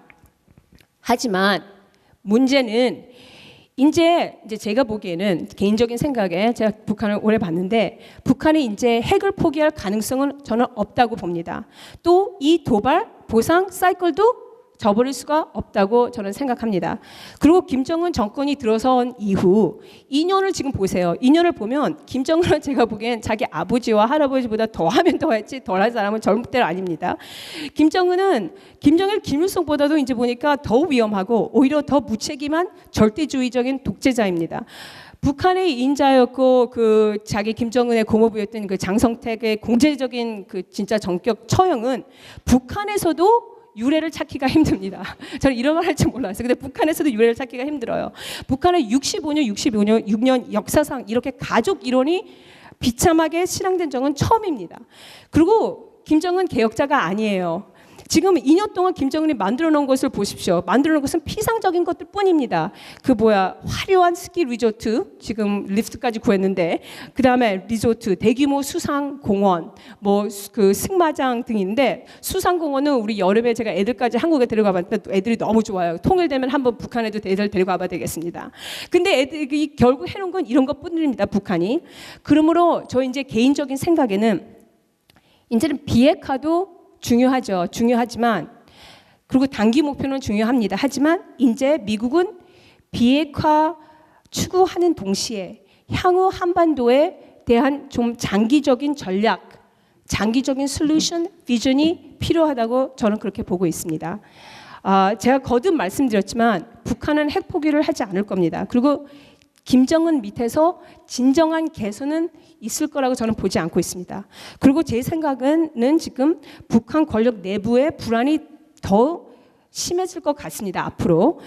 하지만 문제는 이제 제가 보기에는 개인적인 생각에 제가 북한을 오래 봤는데 북한이 이제 핵을 포기할 가능성은 저는 없다고 봅니다. 또 이 도발 보상 사이클도 저버릴 수가 없다고 저는 생각합니다. 그리고 김정은 정권이 들어선 이후 2년을 지금 보세요. 2년을 보면 김정은은 제가 보기엔 자기 아버지와 할아버지보다 더하면 더했지 덜한 사람은 절대로 아닙니다. 김정일 김일성보다도 이제 보니까 더 위험하고 오히려 더 무책임한 절대주의적인 독재자입니다. 북한의 인자였고 자기 김정은의 고모부였던 장성택의 공제적인 진짜 전격 처형은 북한에서도 유례를 찾기가 힘듭니다. 저는 이런 말 할 줄 몰랐어요. 근데 북한에서도 유례를 찾기가 힘들어요. 북한의 66년 역사상 이렇게 가족 이론이 비참하게 실행된 적은 처음입니다. 그리고 김정은 개혁자가 아니에요. 지금 2년 동안 김정은이 만들어 놓은 것을 보십시오. 만들어 놓은 것은 피상적인 것들 뿐입니다. 화려한 스키 리조트, 지금 리프트까지 구했는데, 그 다음에 리조트, 대규모 수상공원, 승마장 등인데, 수상공원은 우리 여름에 제가 애들까지 한국에 데려가 봤는데 애들이 너무 좋아요. 통일되면 한번 북한에도 애들 데려가 봐야 되겠습니다. 근데 애들이 결국 해놓은 건 이런 것 뿐입니다, 북한이. 그러므로 저 이제 개인적인 생각에는 이제는 비핵화도 중요하지만 그리고 단기 목표는 중요합니다. 하지만 이제 미국은 비핵화 추구하는 동시에 향후 한반도에 대한 좀 장기적인 전략, 장기적인 솔루션, 비전이 필요하다고 저는 그렇게 보고 있습니다. 제가 거듭 말씀드렸지만 북한은 핵 포기를 하지 않을 겁니다. 그리고 김정은 밑에서 진정한 개선은 있을 거라고 저는 보지 않고 있습니다. 그리고 제 생각은 지금 북한 권력 내부의 불안이 더 심해질 것 같습니다. 앞으로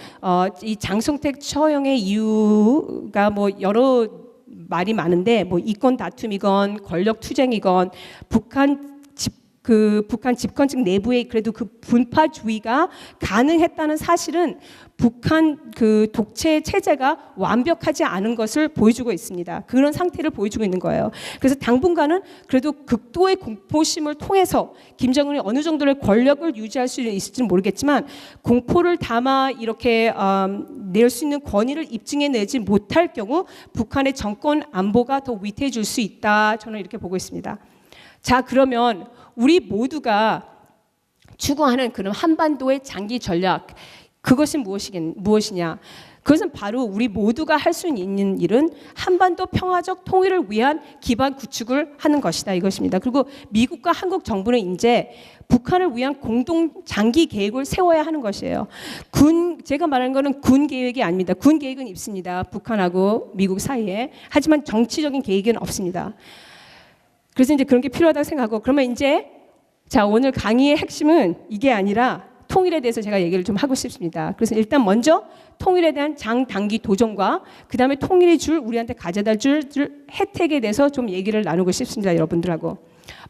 이 장성택 처형의 이유가 여러 말이 많은데 이권 다툼이건 권력 투쟁이건 북한 그 북한 집권층 내부에 그래도 그 분파주의가 가능했다는 사실은 북한 그 독재 체제가 완벽하지 않은 것을 보여주고 있습니다. 그런 상태를 보여주고 있는 거예요. 그래서 당분간은 그래도 극도의 공포심을 통해서 김정은이 어느 정도의 권력을 유지할 수 있을지는 모르겠지만 공포를 담아 이렇게 낼 수 있는 권위를 입증해내지 못할 경우 북한의 정권 안보가 더 위태해질 수 있다. 저는 이렇게 보고 있습니다. 자, 그러면 우리 모두가 추구하는 그런 한반도의 장기 전략, 그것이 무엇이냐? 그것은 바로 우리 모두가 할 수 있는 일은 한반도 평화적 통일을 위한 기반 구축을 하는 것이다, 이것입니다. 그리고 미국과 한국 정부는 이제 북한을 위한 공동 장기 계획을 세워야 하는 것이에요. 제가 말하는 것은 군 계획이 아닙니다. 군 계획은 있습니다. 북한하고 미국 사이에. 하지만 정치적인 계획은 없습니다. 그래서 이제 그런 게 필요하다고 생각하고, 그러면 이제 자, 오늘 강의의 핵심은 이게 아니라 통일에 대해서 제가 얘기를 좀 하고 싶습니다. 그래서 일단 먼저 통일에 대한 장단기 도전과 그 다음에 통일이 우리한테 가져다 줄 혜택에 대해서 좀 얘기를 나누고 싶습니다, 여러분들하고.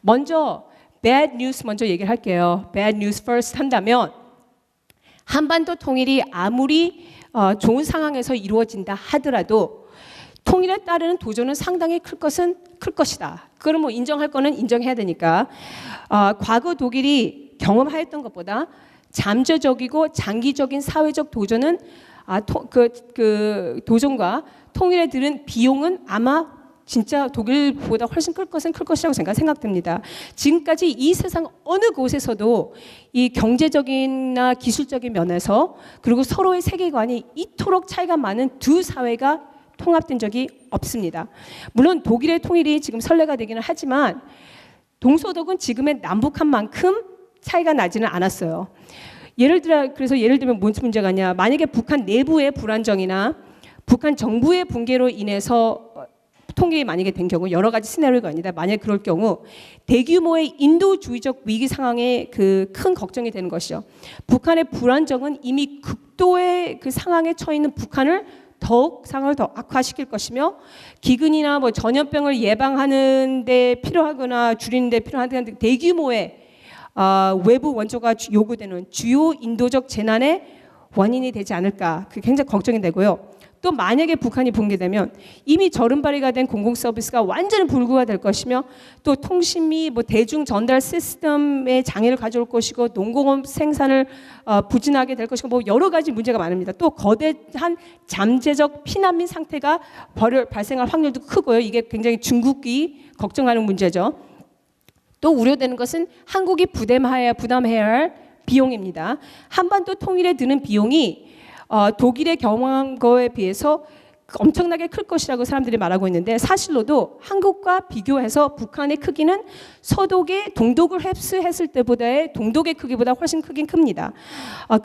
먼저 bad news 먼저 얘기를 할게요. bad news first 한다면 한반도 통일이 아무리 좋은 상황에서 이루어진다 하더라도 통일에 따르는 도전은 상당히 클 것이다. 그걸 뭐 인정할 거는 인정해야 되니까 과거 독일이 경험하였던 것보다 잠재적이고 장기적인 사회적 도전은 그 도전과 통일에 들은 비용은 아마 진짜 독일보다 훨씬 클 것이라고 생각됩니다. 지금까지 이 세상 어느 곳에서도 이 경제적인나 기술적인 면에서 그리고 서로의 세계관이 이토록 차이가 많은 두 사회가 통합된 적이 없습니다. 물론 독일의 통일이 지금 선례가 되기는 하지만 동서독은 지금의 남북한만큼 차이가 나지는 않았어요. 예를 들면 무슨 문제가 있냐? 만약에 북한 내부의 불안정이나 북한 정부의 붕괴로 인해서 통일이 만약에 된 경우 여러 가지 시나리오가 아니다. 만약 그럴 경우 대규모의 인도주의적 위기 상황에 그 큰 걱정이 되는 것이죠. 북한의 불안정은 이미 극도의 그 상황에 처해 있는 북한을 더욱 상황을 더 악화시킬 것이며 기근이나 뭐 전염병을 예방하는 데 필요하거나 줄이는 데 필요한 대규모의 외부 원조가 요구되는 주요 인도적 재난의 원인이 되지 않을까, 그게 굉장히 걱정이 되고요. 또 만약에 북한이 붕괴되면 이미 절름발이가 된 공공 서비스가 완전히 불구가 될 것이며 또 통신 및 뭐 대중 전달 시스템에 장애를 가져올 것이고 농공업 생산을 부진하게 될 것이고 뭐 여러 가지 문제가 많습니다. 또 거대한 잠재적 피난민 상태가 발생할 확률도 크고요. 이게 굉장히 중국이 걱정하는 문제죠. 또 우려되는 것은 한국이 부담해야 할 비용입니다. 한반도 통일에 드는 비용이 독일의 경험한 거에 비해서 엄청나게 클 것이라고 사람들이 말하고 있는데 사실로도 한국과 비교해서 북한의 크기는 서독의 동독을 흡수했을 때보다의 동독의 크기보다 훨씬 크긴 큽니다.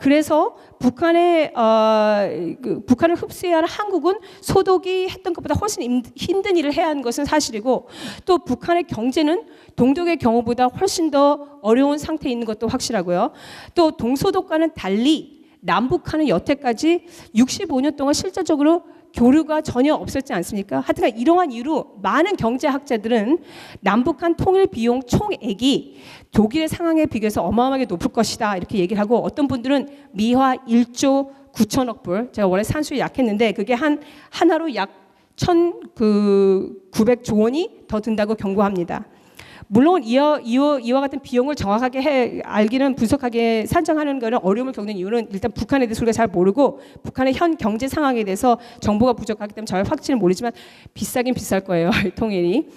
그래서 북한을 흡수해야 할 한국은 서독이 했던 것보다 훨씬 힘든 일을 해야 하는 것은 사실이고 또 북한의 경제는 동독의 경우보다 훨씬 더 어려운 상태에 있는 것도 확실하고요. 또 동서독과는 달리 남북한은 여태까지 65년 동안 실질적으로 교류가 전혀 없었지 않습니까? 하여튼 이러한 이유로 많은 경제학자들은 남북한 통일 비용 총액이 독일의 상황에 비교해서 어마어마하게 높을 것이다 이렇게 얘기를 하고 어떤 분들은 미화 1조 9천억 불, 제가 원래 산수에 약했는데 그게 하나로 약 1,900조 원이 더 든다고 경고합니다. 물론 이와 같은 비용을 정확하게 알기는 분석하게 산정하는 것은 어려움을 겪는 이유는 일단 북한에 대해서 우리가 잘 모르고 북한의 현 경제 상황에 대해서 정보가 부족하기 때문에 잘 확실히 모르지만 비싸긴 비쌀 거예요. 통일이.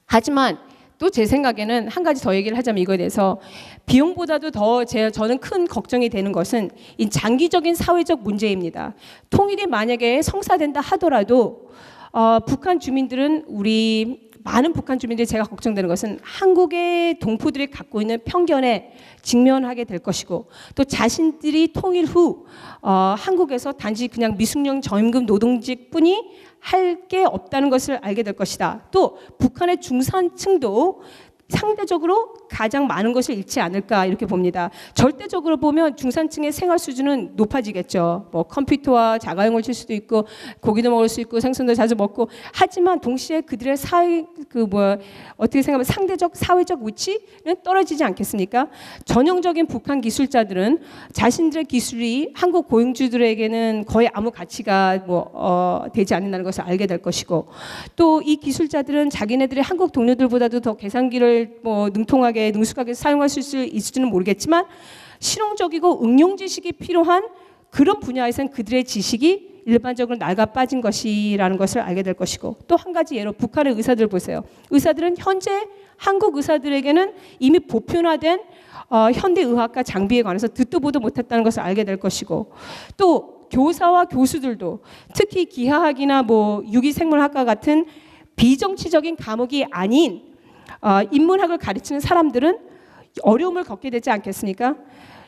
하지만 또 제 생각에는 한 가지 더 얘기를 하자면 이거에 대해서 비용보다도 더 저는 큰 걱정이 되는 것은 이 장기적인 사회적 문제입니다. 통일이 만약에 성사된다 하더라도 북한 주민들은 많은 북한 주민들이 제가 걱정되는 것은 한국의 동포들이 갖고 있는 편견에 직면하게 될 것이고 또 자신들이 통일 후 한국에서 단지 그냥 미숙령 저임금 노동직뿐이 할 게 없다는 것을 알게 될 것이다. 또 북한의 중산층도 상대적으로 가장 많은 것을 잃지 않을까 이렇게 봅니다. 절대적으로 보면 중산층의 생활 수준은 높아지겠죠. 뭐 컴퓨터와 자가용을 칠 수도 있고 고기도 먹을 수 있고 생선도 자주 먹고 하지만 동시에 그들의 어떻게 생각하면 상대적 사회적 위치는 떨어지지 않겠습니까? 전형적인 북한 기술자들은 자신들의 기술이 한국 고용주들에게는 거의 아무 가치가 되지 않는다는 것을 알게 될 것이고 또 이 기술자들은 자기네들이 한국 동료들보다도 더 계산기를 능통하게 능숙하게 사용할 수 있을지는 모르겠지만 실용적이고 응용 지식이 필요한 그런 분야에서는 그들의 지식이 일반적으로 낡아 빠진 것이라는 것을 알게 될 것이고 또 한 가지 예로 북한의 의사들 보세요. 의사들은 현재 한국 의사들에게는 이미 보편화된 현대 의학과 장비에 관해서 듣도 보도 못했다는 것을 알게 될 것이고 또 교사와 교수들도 특히 기하학이나 유기생물학과 같은 비정치적인 과목이 아닌 인문학을 가르치는 사람들은 어려움을 겪게 되지 않겠습니까?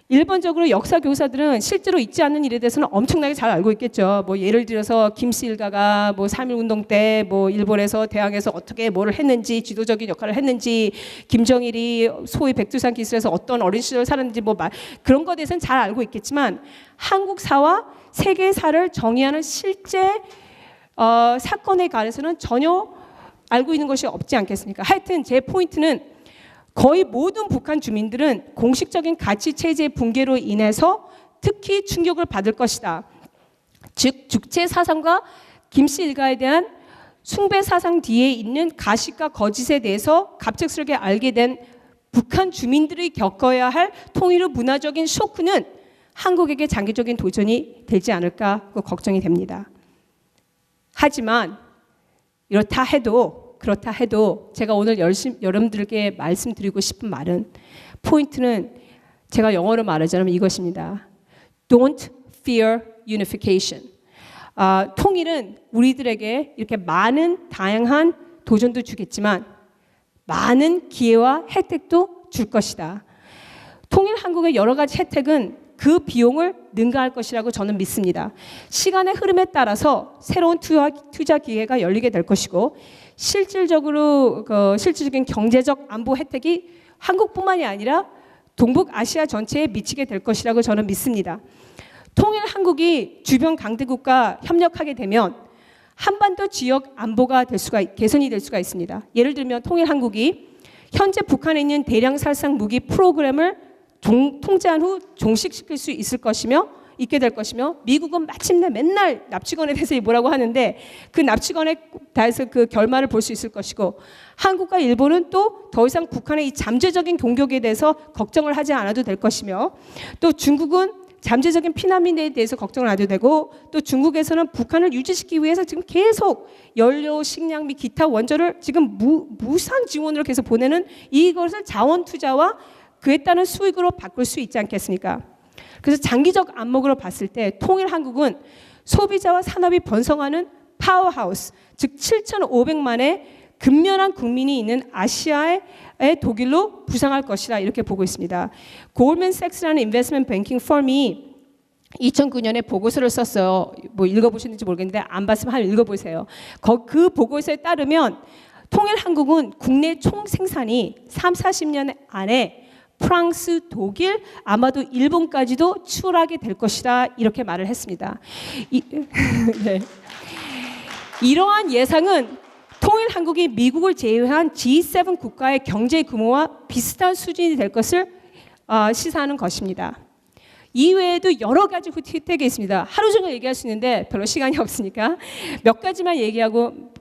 일반적으로 역사 교사들은 실제로 있지 않는 일에 대해서는 엄청나게 잘 알고 있겠죠. 예를 들어서 김씨 일가가 3.1운동 때 일본에서 대항에서 어떻게 뭐를 했는지 지도적인 역할을 했는지 김정일이 소위 백두산 기술에서 어떤 어린 시절을 살았는지 그런 것에 대해서는 잘 알고 있겠지만 한국사와 세계사를 정의하는 실제 사건에 관해서는 전혀 알고 있는 것이 없지 않겠습니까? 하여튼 제 포인트는 거의 모든 북한 주민들은 공식적인 가치 체제의 붕괴로 인해서 특히 충격을 받을 것이다. 즉 주체 사상과 김씨 일가에 대한 숭배 사상 뒤에 있는 가식과 거짓에 대해서 갑작스럽게 알게 된 북한 주민들이 겪어야 할 통일의 문화적인 쇼크는 한국에게 장기적인 도전이 되지 않을까 걱정이 됩니다. 하지만 그렇다 해도 제가 오늘 여러분들께 말씀드리고 싶은 말은 포인트는 제가 영어로 말하자면 이것입니다. Don't fear unification. 통일은 우리들에게 이렇게 많은 다양한 도전도 주겠지만 많은 기회와 혜택도 줄 것이다. 통일 한국의 여러 가지 혜택은 그 비용을 능가할 것이라고 저는 믿습니다. 시간의 흐름에 따라서 새로운 투자 기회가 열리게 될 것이고 실질적인 경제적 안보 혜택이 한국뿐만이 아니라 동북아시아 전체에 미치게 될 것이라고 저는 믿습니다. 통일 한국이 주변 강대국과 협력하게 되면 한반도 지역 안보가 개선이 될 수가 있습니다. 예를 들면 통일 한국이 현재 북한에 있는 대량 살상 무기 프로그램을 통제한 후 종식시킬 수 있게 될 것이며 미국은 마침내 맨날 납치건에 대해서 뭐라고 하는데 그 납치건에 대해서 그 결말을 볼 수 있을 것이고 한국과 일본은 또 더 이상 북한의 이 잠재적인 공격에 대해서 걱정을 하지 않아도 될 것이며 또 중국은 잠재적인 피난민에 대해서 걱정을 안 해도 되고 또 중국에서는 북한을 유지시키기 위해서 지금 계속 연료, 식량 및 기타 원조를 지금 무상 지원으로 계속 보내는 이것을 자원 투자와 그에 따른 수익으로 바꿀 수 있지 않겠습니까? 그래서 장기적 안목으로 봤을 때 통일 한국은 소비자와 산업이 번성하는 파워하우스, 즉 7,500만의 근면한 국민이 있는 아시아의 독일로 부상할 것이다 이렇게 보고 있습니다. 골드맨삭스라는 인베스트먼트 뱅킹 펌이 2009년에 보고서를 썼어요. 읽어보셨는지 모르겠는데 안 봤으면 한번 읽어보세요. 그 보고서에 따르면 통일 한국은 국내 총 생산이 30-40년 안에 프랑스, 독일, 아마도 일본까지도 추월하게 될 것이다 이렇게 말을 했습니다. 네. 이러한 예상은 통일 한국이 미국을 제외한 G7 국가의 경제 규모와 비슷한 수준이 될 것을 시사하는 것입니다. 이외에도 여러 가지 혜택이 있습니다. 하루 종일 얘기할 수 있는데 별로 시간이 없으니까 몇 가지만 얘기하고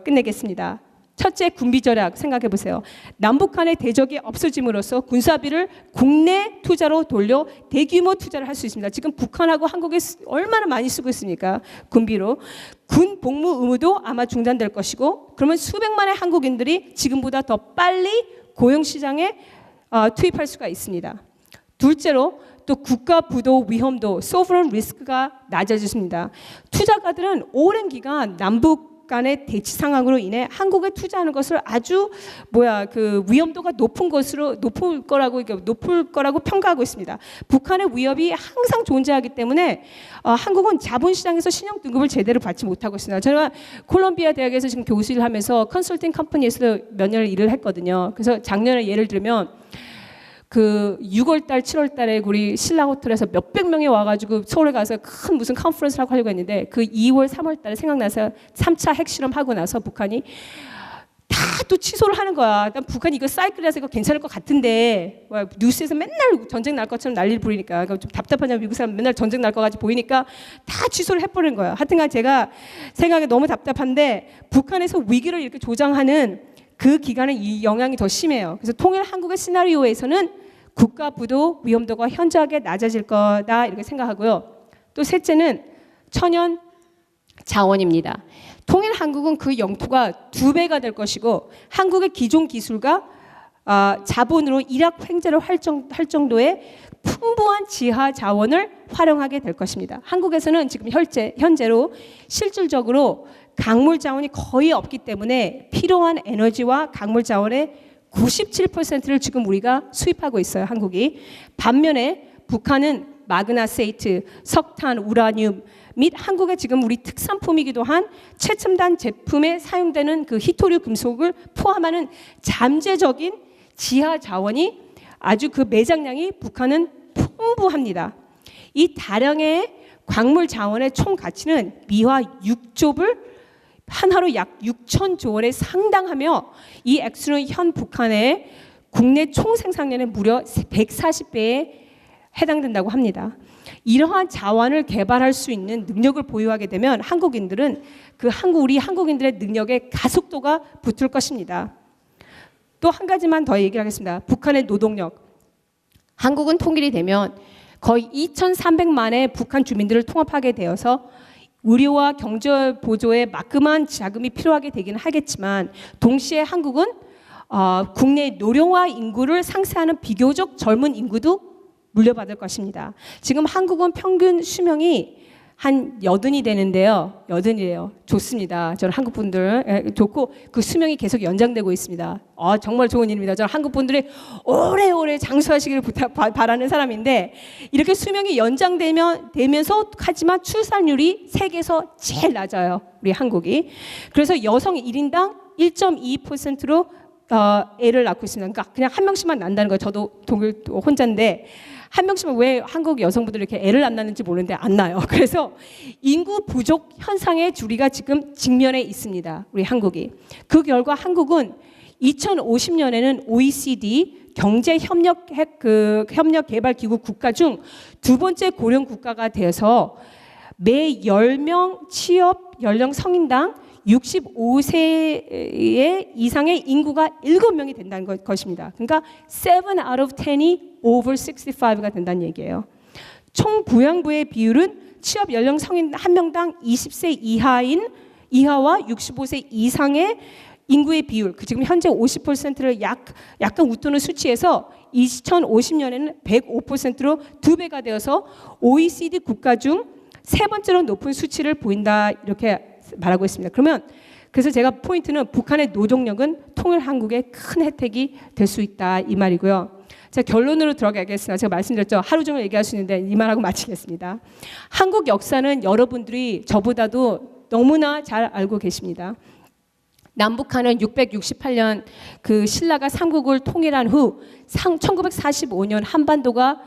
끝내겠습니다. 첫째, 군비 절약 생각해 보세요. 남북 간의 대적이 없어짐으로써 군사비를 국내 투자로 돌려 대규모 투자를 할 수 있습니다. 지금 북한하고 한국에 얼마나 많이 쓰고 있습니까? 군비로. 군 복무 의무도 아마 중단될 것이고 그러면 수백만의 한국인들이 지금보다 더 빨리 고용시장에 투입할 수가 있습니다. 둘째로 또 국가 부도 위험도 소브런 리스크가 낮아졌습니다. 투자가들은 오랜 기간 남북 미국 간의 대치 상황으로 인해 한국에 투자하는 것을 아주 그 위험도가 높을 거라고 평가하고 있습니다. 북한의 위협이 항상 존재하기 때문에 한국은 자본시장에서 신용 등급을 제대로 받지 못하고 있습니다. 제가 콜롬비아 대학에서 지금 교수를 하면서 컨설팅 컴퍼니에서 몇 년을 일을 했거든요. 그래서 작년에 예를 들면 그 6월달, 7월달에 우리 신라 호텔에서 몇백 명이 와가지고 서울에 가서 큰 무슨 컨퍼런스를 하려고 했는데 그 2월, 3월달에 생각나서 3차 핵실험하고 나서 북한이 다 또 취소를 하는 거야. 일단 북한이 이거 사이클이라서 이거 괜찮을 것 같은데 뉴스에서 맨날 전쟁 날 것처럼 난리를 부리니까 좀 답답하냐 미국 사람 맨날 전쟁 날 것 같이 보이니까 다 취소를 해버린 거야. 하여튼간 제가 생각에 너무 답답한데 북한에서 위기를 이렇게 조장하는 그 기간에 이 영향이 더 심해요. 그래서 통일 한국의 시나리오에서는 국가 부도 위험도가 현저하게 낮아질 거다 이렇게 생각하고요. 또 셋째는 천연 자원입니다. 통일 한국은 그 영토가 2배가 될 것이고 한국의 기존 기술과 자본으로 일약 횡재를 할 정도의 풍부한 지하 자원을 활용하게 될 것입니다. 한국에서는 지금 현재로 실질적으로 강물 자원이 거의 없기 때문에 필요한 에너지와 강물 자원의 97%를 지금 우리가 수입하고 있어요, 한국이. 반면에 북한은 마그나세이트, 석탄, 우라늄 및 한국의 지금 우리 특산품이기도 한 최첨단 제품에 사용되는 그 히토류 금속을 포함하는 잠재적인 지하 자원이 아주 그 매장량이 북한은 풍부합니다. 이 다량의 광물 자원의 총 가치는 미화 6조불 한화로 약 6천조 원에 상당하며 이 액수는 현 북한의 국내 총 생산량의 무려 140배에 해당된다고 합니다. 이러한 자원을 개발할 수 있는 능력을 보유하게 되면 한국인들은 우리 한국인들의 능력의 가속도가 붙을 것입니다. 또 한 가지만 더 얘기를 하겠습니다. 북한의 노동력. 한국은 통일이 되면 거의 2,300만의 북한 주민들을 통합하게 되어서 의료와 경제 보조에 막금한 자금이 필요하게 되기는 하겠지만 동시에 한국은 국내 노령화 인구를 상쇄하는 비교적 젊은 인구도 물려받을 것입니다. 지금 한국은 평균 수명이 한 80이 되는데요. 80이래요. 좋습니다. 저는 한국 분들 좋고 그 수명이 계속 연장되고 있습니다. 정말 좋은 일입니다. 저는 한국 분들이 오래오래 장수하시기를 바라는 사람인데 이렇게 수명이 연장되면서 하지만 출산율이 세계에서 제일 낮아요. 우리 한국이. 그래서 여성 1인당 1.2%로 애를 낳고 있습니다. 그러니까 그냥 한 명씩만 낳는다는 거예요. 저도 독일 혼자인데 한 명씩은 왜 한국 여성분들이 이렇게 애를 안 낳는지 모르는데 안 낳아요. 그래서 인구 부족 현상의 주리가 지금 직면해 있습니다. 우리 한국이. 그 결과 한국은 2050년에는 OECD 경제협력개발기구 국가 중 2번째 고령 국가가 되어서 매 10명 취업 연령 성인당 65세 이상의 인구가 7명이 된다는 것입니다. 그러니까 7 out of 10이 over 65가 된다는 얘기예요. 총 부양부의 비율은 취업 연령 성인 1명당 20세 이하와 65세 이상의 인구의 비율, 지금 현재 50%를 약간 웃도는 수치에서 2050년에는 105%로 2배가 되어서 OECD 국가 중 3번째로 높은 수치를 보인다 이렇게 말하고 있습니다. 그래서 제가 포인트는 북한의 노동력은 통일 한국의 큰 혜택이 될 수 있다 이 말이고요. 자, 결론으로 들어가겠습니다. 제가 말씀드렸죠. 하루 종일 얘기할 수 있는데 이 말하고 마치겠습니다. 한국 역사는 여러분들이 저보다도 너무나 잘 알고 계십니다. 남북한은 668년 그 신라가 삼국을 통일한 후 1945년 한반도가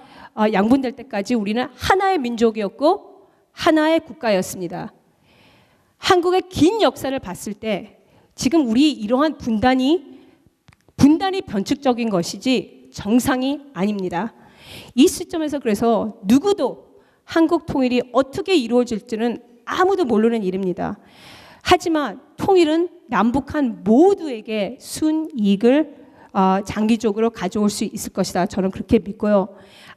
양분될 때까지 우리는 하나의 민족이었고 하나의 국가였습니다. 한국의 긴 역사를 봤을 때 지금 우리 이러한 분단이 변칙적인 것이지 정상이 아닙니다. 이 시점에서 그래서 누구도 한국 통일이 어떻게 이루어질지는 아무도 모르는 일입니다. 하지만 통일은 남북한 모두에게 순이익을 장기적으로 가져올 수 있을 것이다. 저는 그렇게 믿고요.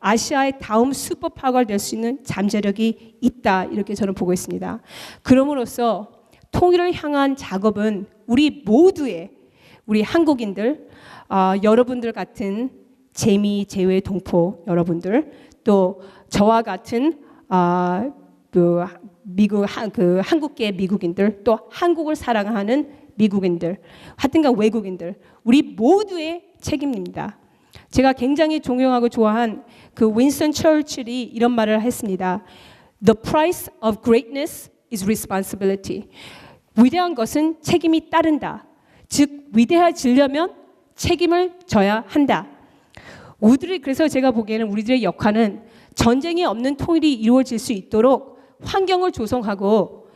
아시아의 다음 슈퍼파워가 될 수 있는 잠재력이 있다. 이렇게 저는 보고 있습니다. 그럼으로써 통일을 향한 작업은 우리 모두의 우리 한국인들, 여러분들 같은 재미, 재회, 동포 여러분들, 또 저와 같은 한국계 미국인들, 또 한국을 사랑하는 미국인들, 하여튼간 외국인들, 우리 모두의 책임입니다. 제가 굉장히 존경하고 좋아한 그 윈스턴 처칠이 이런 말을 했습니다. The price of greatness is responsibility. 위대한 것은 책임이 따른다. 즉 위대해지려면 책임을 져야 한다. 우리들이 그래서 제가 보기에는 우리들의 역할은 전쟁이 없는 통일이 이루어질 수 있도록 환경을 조성하고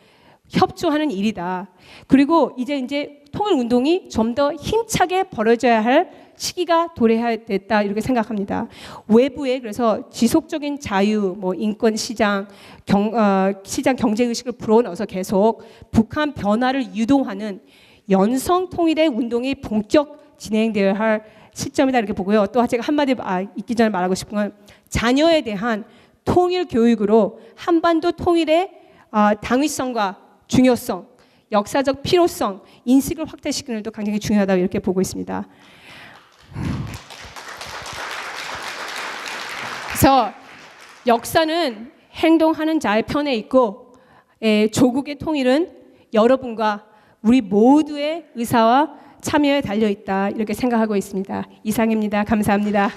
협조하는 일이다. 그리고 이제 통일 운동이 좀 더 힘차게 벌어져야 할 시기가 도래했다 이렇게 생각합니다. 외부에 그래서 지속적인 자유, 인권 시장, 시장 경제 의식을 불어넣어서 계속 북한 변화를 유도하는 연성 통일의 운동이 본격 진행되어야 할 시점이다 이렇게 보고요. 또 제가 한마디 있기 전에 말하고 싶은 건 자녀에 대한 통일 교육으로 한반도 통일의 당위성과 중요성, 역사적 필요성, 인식을 확대시키는 것도 굉장히 중요하다고 이렇게 보고 있습니다. 그래서 역사는 행동하는 자의 편에 있고 조국의 통일은 여러분과 우리 모두의 의사와 참여에 달려 있다 이렇게 생각하고 있습니다. 이상입니다. 감사합니다.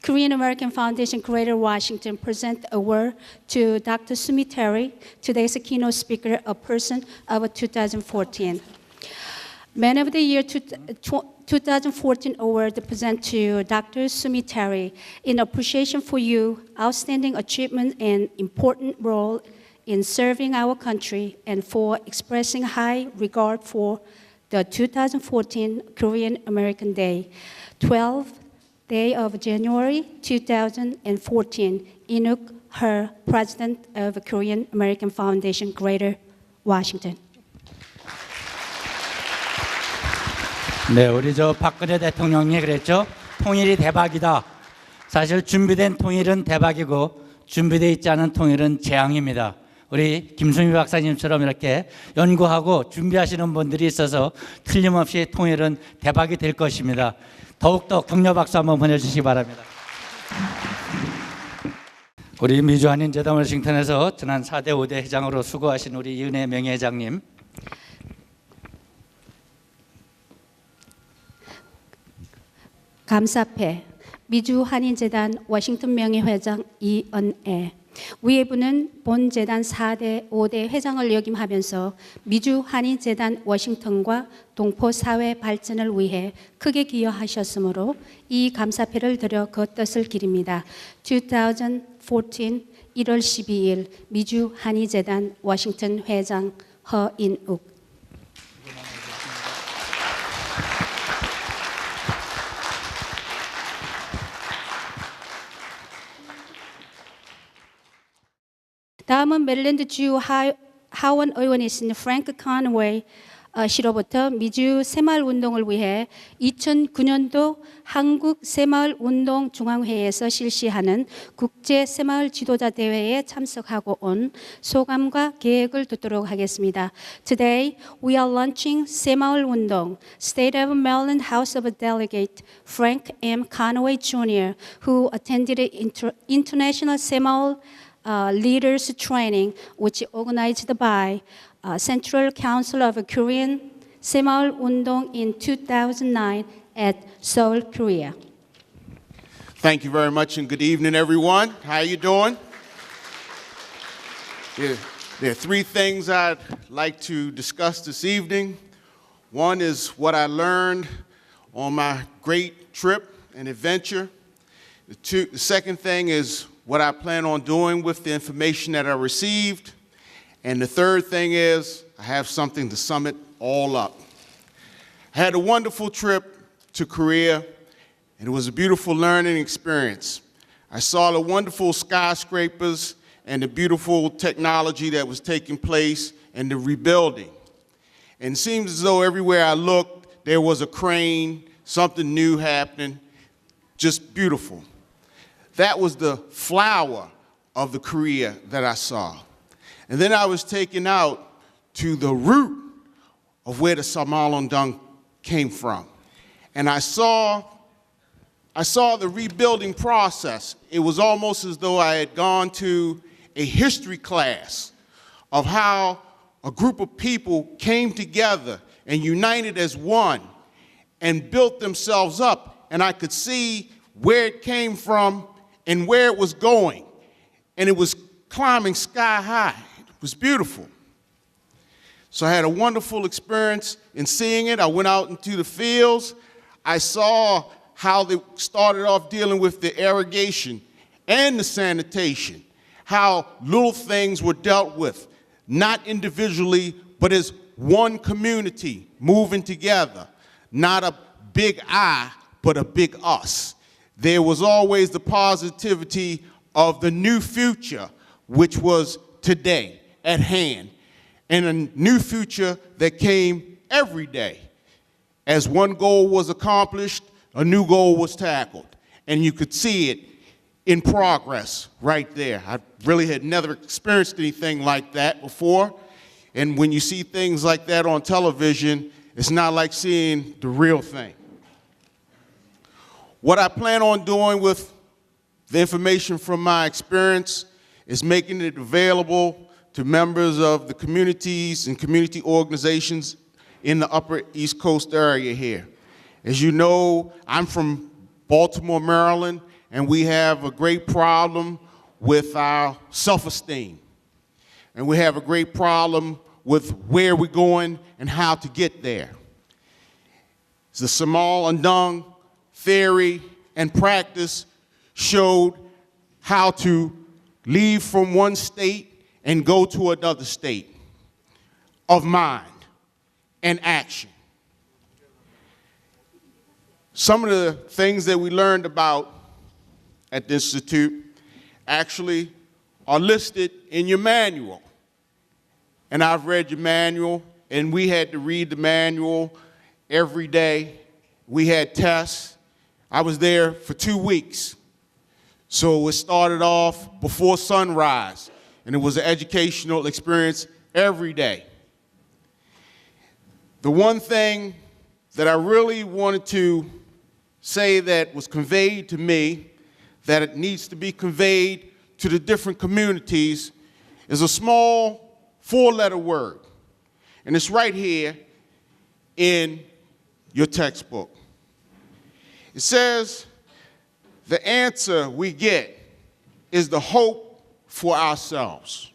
Korean American Foundation Greater Washington present award to Dr. Sumi Terry, today's keynote speaker, a person of 2014. Man of the Year 2014 award present to Dr. Sumi Terry in appreciation for your outstanding achievement and important role in serving our country and for expressing high regard for the 2014 Korean American Day, 12th day of January 2014. Inuk Her, President of Korean American Foundation, Greater Washington. 네, 우리 박근혜 대통령이 그랬죠. 통일이 대박이다. 사실 준비된 통일은 대박이고 준비되어 있지 않은 통일은 재앙입니다. 우리 김수미 박사님처럼 이렇게 연구하고 준비하시는 분들이 있어서 틀림없이 통일은 대박이 될 것입니다. 더욱더 격려 박수 한번 보내주시기 바랍니다. 우리 미주 한인재단 워싱턴에서 지난 4대 5대 회장으로 수고하신 우리 이은혜 명예회장님. 감사패 미주 한인재단 워싱턴 명예회장 이은혜. 위에 분은 본 재단 4대 5대 회장을 역임하면서 미주 한인재단 워싱턴과 동포 사회 발전을 위해 크게 기여하셨으므로 이 감사패를 드려 그 뜻을 기립니다. 2014 1월 12일 미주 한인재단 워싱턴 회장 허인욱. 다음은 메릴랜드 주 하원 의원이신 프랭크 카너웨이 씨로부터 미주 새마을운동을 위해 2009년도 한국 새마을운동 중앙회에서 실시하는 국제 새마을 지도자 대회에 참석하고 온 소감과 계획을 듣도록 하겠습니다. Today we are launching 새마을운동. State of Maryland House of Delegate Frank M. Conaway Jr., who attended International 새마을 Leaders Training, which organized by Central Council of Korean Semaul Undong in 2009 at Seoul, Korea. Thank you very much and good evening, everyone. How you doing? There are three things I'd like to discuss this evening. One is what I learned on my great trip and adventure. The second thing is what I plan on doing with the information that I received. And the third thing is I have something to sum it all up. I had a wonderful trip to Korea, and it was a beautiful learning experience. I saw the wonderful skyscrapers and the beautiful technology that was taking place and the rebuilding. And it seems as though everywhere I looked, there was a crane, something new happening, just beautiful. That was the flower of the Korea that I saw. And then I was taken out to the root of where the Semaul Undong came from. And I saw I saw the rebuilding process. It was almost as though I had gone to a history class of how a group of people came together and united as one and built themselves up. And I could see where it came from and where it was going. And it was climbing sky high. It was beautiful. So I had a wonderful experience in seeing it. I went out into the fields. I saw how they started off dealing with the irrigation and the sanitation, how little things were dealt with, not individually, but as one community moving together, not a big I, but a big us. There was always the positivity of the new future, which was today, at hand, and a new future that came every day. As one goal was accomplished, a new goal was tackled, and you could see it in progress right there. I really had never experienced anything like that before, and when you see things like that on television, it's not like seeing the real thing. What I plan on doing with the information from my experience is making it available to members of the communities and community organizations in the Upper East Coast area here. As you know, I'm from Baltimore, Maryland, and we have a great problem with our self-esteem. And we have a great problem with where we're going and how to get there. The Samal Andung theory and practice showed how to leave from one state and go to another state of mind and action. Some of the things that we learned about at the Institute actually are listed in your manual. And I've read your manual, and we had to read the manual every day. We had tests. I was there for 2 weeks. So it started off before sunrise, and it was an educational experience every day. The one thing that I really wanted to say that was conveyed to me, that it needs to be conveyed to the different communities, is a small 4-letter word. And it's right here in your textbook. It says, the answer we get is the hope for ourselves.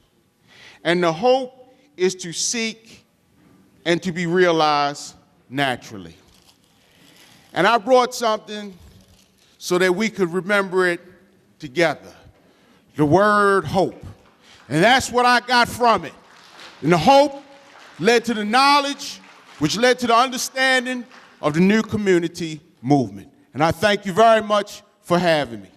And the hope is to seek and to be realized naturally. And I brought something so that we could remember it together. The word hope. And that's what I got from it. And the hope led to the knowledge, which led to the understanding of the new community movement. And I thank you very much for having me.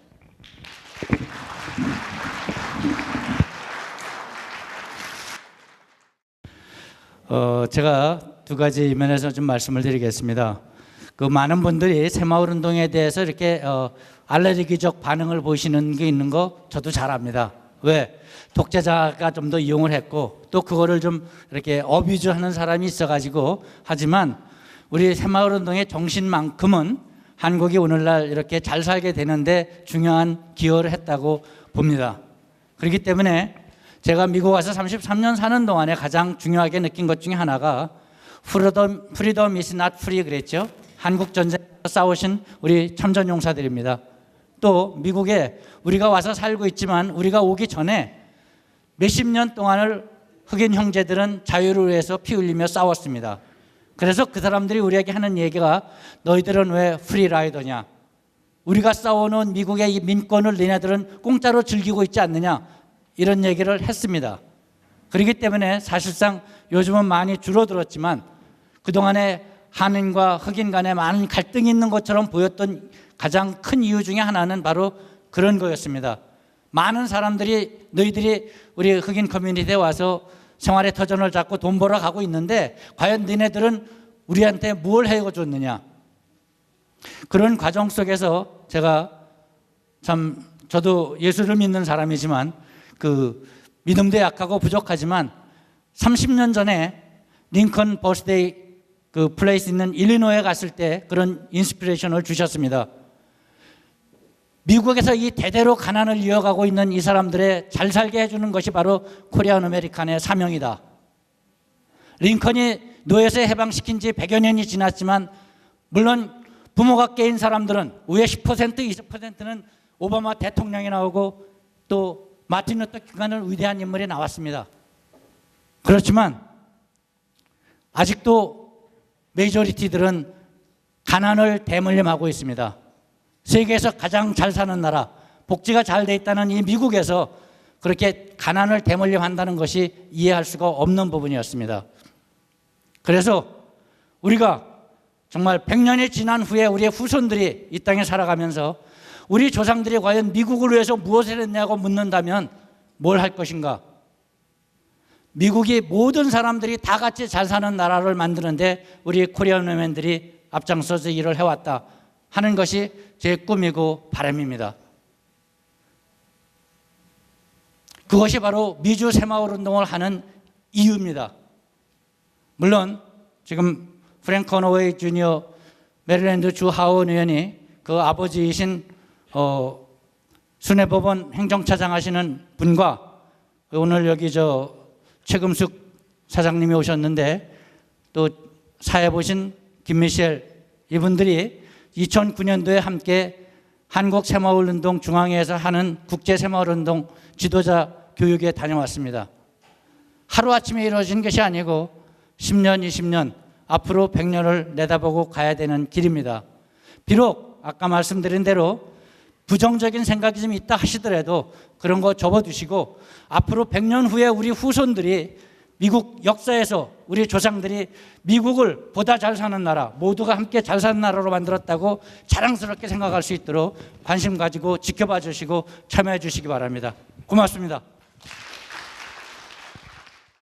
제가 두 가지 면에서 좀 말씀을 드리겠습니다. 그 많은 분들이 새마을 운동에 대해서 이렇게 알레르기적 반응을 보이시는 게 있는 거 저도 잘 압니다. 왜? 독재자가 좀 더 이용을 했고 또 그거를 좀 이렇게 어뷰즈하는 사람이 있어가지고 하지만 우리 새마을 운동의 정신만큼은 한국이 오늘날 이렇게 잘 살게 되는데 중요한 기여를 했다고 봅니다. 그렇기 때문에 제가 미국 와서 33년 사는 동안에 가장 중요하게 느낀 것 중에 하나가 freedom is not free 그랬죠. 한국 전쟁에서 싸우신 우리 참전용사들입니다. 또 미국에 우리가 와서 살고 있지만 우리가 오기 전에 몇십 년 동안을 흑인 형제들은 자유를 위해서 피 흘리며 싸웠습니다. 그래서 그 사람들이 우리에게 하는 얘기가 너희들은 왜 프리라이더냐? 우리가 싸워놓은 미국의 이 민권을 너희들은 공짜로 즐기고 있지 않느냐? 이런 얘기를 했습니다. 그렇기 때문에 사실상 요즘은 많이 줄어들었지만 그동안에 한인과 흑인 간에 많은 갈등이 있는 것처럼 보였던 가장 큰 이유 중에 하나는 바로 그런 거였습니다. 많은 사람들이 너희들이 우리 흑인 커뮤니티에 와서 생활의 터전을 잡고 돈 벌어 가고 있는데 과연 너네들은 우리한테 뭘 해줬느냐. 그런 과정 속에서 제가 참 저도 예수를 믿는 사람이지만 그 믿음도 약하고 부족하지만 30년 전에 링컨 버스데이 그 플레이스 있는 일리노이에 갔을 때 그런 인스피레이션을 주셨습니다. 미국에서 이 대대로 가난을 이어가고 있는 이 사람들의 잘 살게 해주는 것이 바로 코리안 아메리칸의 사명이다. 링컨이 노예에서 해방시킨 지 100여 년이 지났지만 물론 부모가 깨인 사람들은 위에 10%, 20%는 오바마 대통령이 나오고 또 마틴 루터 킹 위대한 인물이 나왔습니다. 그렇지만 아직도 메이저리티들은 가난을 대물림하고 있습니다. 세계에서 가장 잘 사는 나라, 복지가 잘 돼 있다는 이 미국에서 그렇게 가난을 대물림한다는 것이 이해할 수가 없는 부분이었습니다. 그래서 우리가 정말 100년이 지난 후에 우리의 후손들이 이 땅에 살아가면서 우리 조상들이 과연 미국을 위해서 무엇을 했냐고 묻는다면 뭘 할 것인가? 미국이 모든 사람들이 다 같이 잘 사는 나라를 만드는데 우리 코리안 어메인들이 앞장서서 일을 해왔다 하는 것이 제 꿈이고 바람입니다. 그것이 바로 미주 새마을 운동을 하는 이유입니다. 물론 지금 프랭크 커너웨이 주니어 메릴랜드 주 하원 의원이 그 아버지이신 순회법원 행정차장 하시는 분과 오늘 여기 최금숙 사장님이 오셨는데 또 사회 보신 김미셸 이분들이 2009년도에 함께 한국새마을운동 중앙회에서 하는 국제새마을운동 지도자 교육에 다녀왔습니다. 하루아침에 이루어진 것이 아니고 10년, 20년, 앞으로 100년을 내다보고 가야 되는 길입니다. 비록 아까 말씀드린 대로 부정적인 생각이 좀 있다 하시더라도 그런 거 접어두시고 앞으로 100년 후에 우리 후손들이 미국 역사에서 우리 조상들이 미국을 보다 잘 사는 나라, 모두가 함께 잘 사는 나라로 만들었다고 자랑스럽게 생각할 수 있도록 관심 가지고 지켜봐 주시고 참여해 주시기 바랍니다. 고맙습니다.